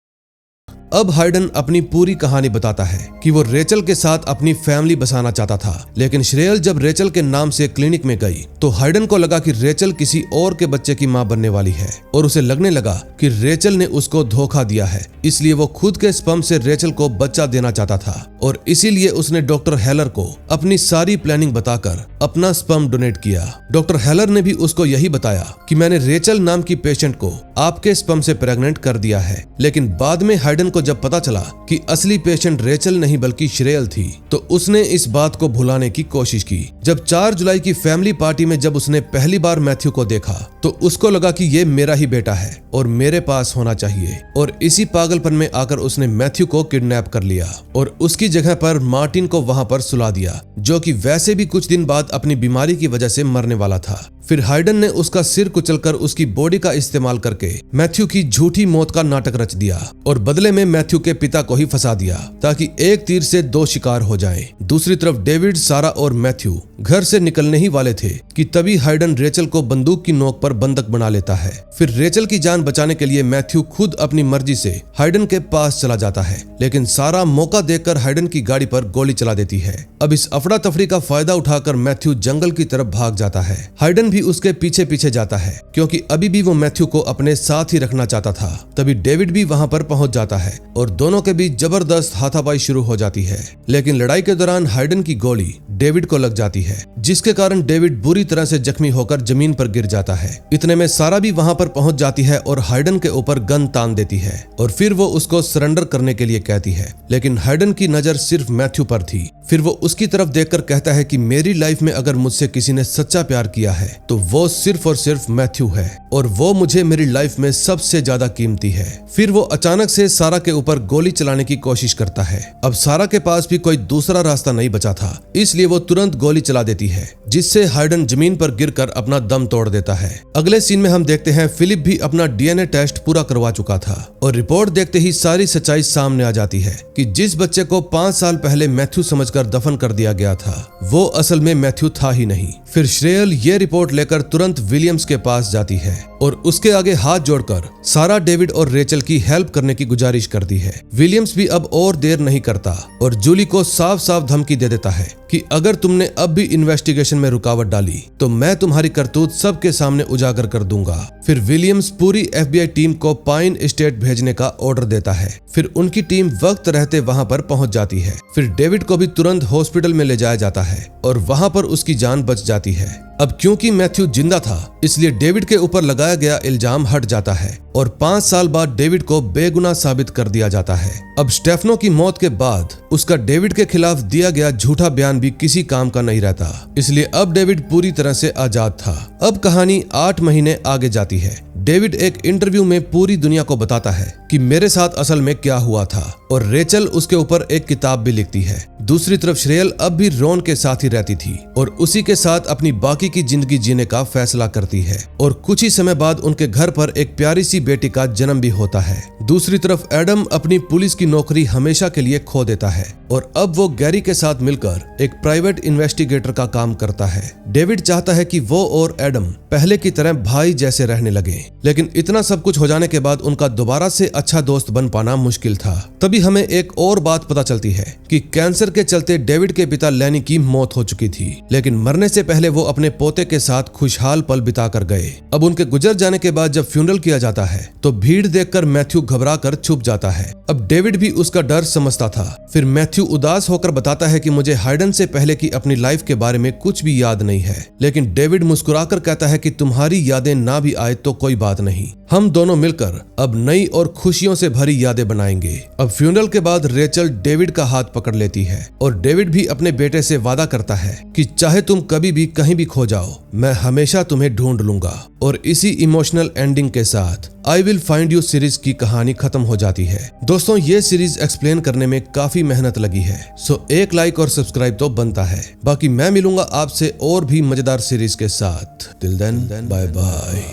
अब हाइडन अपनी पूरी कहानी बताता है कि वो रेचल के साथ अपनी फैमिली बसाना चाहता था, लेकिन श्रेयल जब रेचल के नाम से क्लिनिक में गई तो हाइडन को लगा कि रेचल किसी और के बच्चे की मां बनने वाली है और उसे लगने लगा कि रेचल ने उसको धोखा दिया है, इसलिए वो खुद के स्पर्म से रेचल को बच्चा देना चाहता था और इसीलिए उसने डॉक्टर हेलर को अपनी सारी प्लानिंग बताकर अपना स्पर्म डोनेट किया। डॉक्टर हेलर ने भी उसको यही बताया कि मैंने रेचल नाम की पेशेंट को आपके स्पर्म से प्रेग्नेंट कर दिया है, लेकिन बाद में हाइडन को जब पता चला कि असली पेशेंट रेचल नहीं बल्कि श्रेयल थी तो उसने इस बात को भुलाने की कोशिश की। जब 4 जुलाई की फैमिली पार्टी में जब उसने पहली बार मैथ्यू को देखा तो उसको लगा कि ये मेरा ही बेटा है और मेरे पास होना चाहिए, और इसी पागलपन में आकर उसने मैथ्यू को किडनैप कर लिया और उसकी जगह पर मार्टिन को वहां पर सुला दिया, जो कि वैसे भी कुछ दिन बाद अपनी बीमारी की वजह से मरने वाला था। फिर हाइडन ने उसका सिर कुचलकर उसकी बॉडी का इस्तेमाल करके मैथ्यू की झूठी मौत का नाटक रच दिया और बदले में मैथ्यू के पिता को ही फंसा दिया ताकि एक तीर से 2 शिकार हो जाएं। दूसरी तरफ डेविड, सारा और मैथ्यू घर से निकलने ही वाले थे कि तभी हाइडन रेचल को बंदूक की नोक पर बंधक बना लेता है। फिर रेचल की जान बचाने के लिए मैथ्यू खुद अपनी मर्जी से हाइडन के पास चला जाता है, लेकिन सारा मौका देखकर हाइडन की गाड़ी पर गोली चला देती है। अब इस अफरा तफरी का फायदा उठाकर मैथ्यू जंगल की तरफ भाग जाता है। हाइडन भी उसके पीछे पीछे जाता है क्योंकि अभी भी वो मैथ्यू को अपने साथ ही रखना चाहता था। तभी डेविड भी वहां पर पहुंच जाता है और दोनों के बीच जबरदस्त हाथापाई शुरू हो जाती है, लेकिन लड़ाई के दौरान हाइडन की गोली डेविड को लग जाती है, जिसके कारण डेविड बुरी तरह से जख्मी होकर जमीन पर गिर जाता है। इतने में सारा भी वहां पर पहुंच जाती है और हाइडन के ऊपर गन तान देती है और फिर वो उसको सरेंडर करने के लिए कहती है, लेकिन हाइडन की नजर सिर्फ मैथ्यू पर थी। फिर वो उसकी तरफ देखकर कहता है कि मेरी लाइफ में अगर मुझसे किसी ने सच्चा प्यार किया है तो वो सिर्फ और सिर्फ मैथ्यू है और वो मुझे मेरी लाइफ में सबसे ज्यादा कीमती है। फिर वो अचानक से सारा के ऊपर गोली चलाने की कोशिश करता है। अब सारा के पास भी कोई दूसरा रास्ता नहीं बचा था, इसलिए वो तुरंत गोली चला देती है, जिससे हाइडन जमीन पर गिरकर अपना दम तोड़ देता है। अगले सीन में हम देखते हैं फिलिप भी अपना डीएनए टेस्ट पूरा करवा चुका था और रिपोर्ट देखते ही सारी सच्चाई सामने आ जाती है कि जिस बच्चे को 5 साल पहले मैथ्यू समझकर दफन कर दिया गया था वो असल में मैथ्यू था ही नहीं। फिर श्रेयल ये रिपोर्ट लेकर तुरंत विलियम्स के पास जाती है और उसके आगे हाथ जोड़कर सारा, डेविड और रेचल की हेल्प करने की गुजारिश करती है। विलियम्स भी अब और देर नहीं करता और जूली को साफ साफ धमकी दे देता है कि अगर तुमने अब भी इन्वेस्टिगेशन में रुकावट डाली तो मैं तुम्हारी करतूत सबके सामने उजागर कर दूंगा। फिर विलियम्स पूरी FBI टीम को पाइन स्टेट भेजने का ऑर्डर देता है। फिर उनकी टीम वक्त रहते वहां पर पहुंच जाती है। फिर डेविड को भी तुरंत हॉस्पिटल में ले जाया जाता है और वहां पर उसकी जान बच जाती है। अब क्योंकि मैथ्यू जिंदा था इसलिए डेविड के ऊपर लगाया गया इल्जाम हट जाता है और 5 साल बाद डेविड को बेगुनाह साबित कर दिया जाता है। अब स्टेफनो की मौत के बाद उसका डेविड के खिलाफ दिया गया झूठा बयान भी किसी काम का नहीं रहता, इसलिए अब डेविड पूरी तरह से आजाद था। अब कहानी 8 महीने आगे जाती है। डेविड एक इंटरव्यू में पूरी दुनिया को बताता है कि मेरे साथ असल में क्या हुआ था और रेचल उसके ऊपर एक किताब भी लिखती है। दूसरी तरफ श्रेयल अब भी रॉन के साथ ही रहती थी और उसी के साथ अपनी बाकी की जिंदगी जीने का फैसला करती है और कुछ ही समय बाद उनके घर पर एक प्यारी सी बेटी का जन्म भी होता है। दूसरी तरफ एडम अपनी पुलिस की नौकरी हमेशा के लिए खो देता है और अब वो गैरी के साथ मिलकर एक प्राइवेट इन्वेस्टिगेटर का काम करता है। डेविड चाहता है कि वो और एडम पहले की तरह भाई जैसे रहने लगे, लेकिन इतना सब कुछ हो जाने के बाद उनका दोबारा से अच्छा दोस्त बन पाना मुश्किल था। तभी हमें एक और बात पता चलती है कि कैंसर के चलते डेविड के पिता लैनी की मौत हो चुकी थी, लेकिन मरने से पहले वो अपने पोते के साथ खुशहाल पल बिता कर गए। अब उनके गुजर जाने के बाद जब फ्यूनरल किया जाता है तो भीड़ देखकर मैथ्यू घबरा कर छुप जाता है। अब डेविड भी उसका डर समझता था। फिर मैथ्यू उदास होकर बताता है कि मुझे हाइडन से पहले की अपनी लाइफ के बारे में कुछ भी याद नहीं है, लेकिन डेविड मुस्कुराकर कहता है कि तुम्हारी यादें ना भी आए तो कोई बात नहीं, हम दोनों मिलकर अब नई और खुशियों से भरी यादें बनाएंगे। अब फ्यूनरल के बाद रेचल डेविड का हाथ पकड़ लेती है और डेविड भी अपने बेटे से वादा करता है कि चाहे तुम कभी भी कहीं भी खो जाओ, मैं हमेशा तुम्हें ढूंढ लूंगा। और इसी इमोशनल एंडिंग के साथ I will find you series की कहानी खत्म हो जाती है। दोस्तों, ये सीरीज एक्सप्लेन करने में काफी मेहनत लगी है, सो एक लाइक और सब्सक्राइब तो बनता है। बाकी मैं मिलूंगा आपसे और भी मजेदार सीरीज के साथ। Till then, bye bye.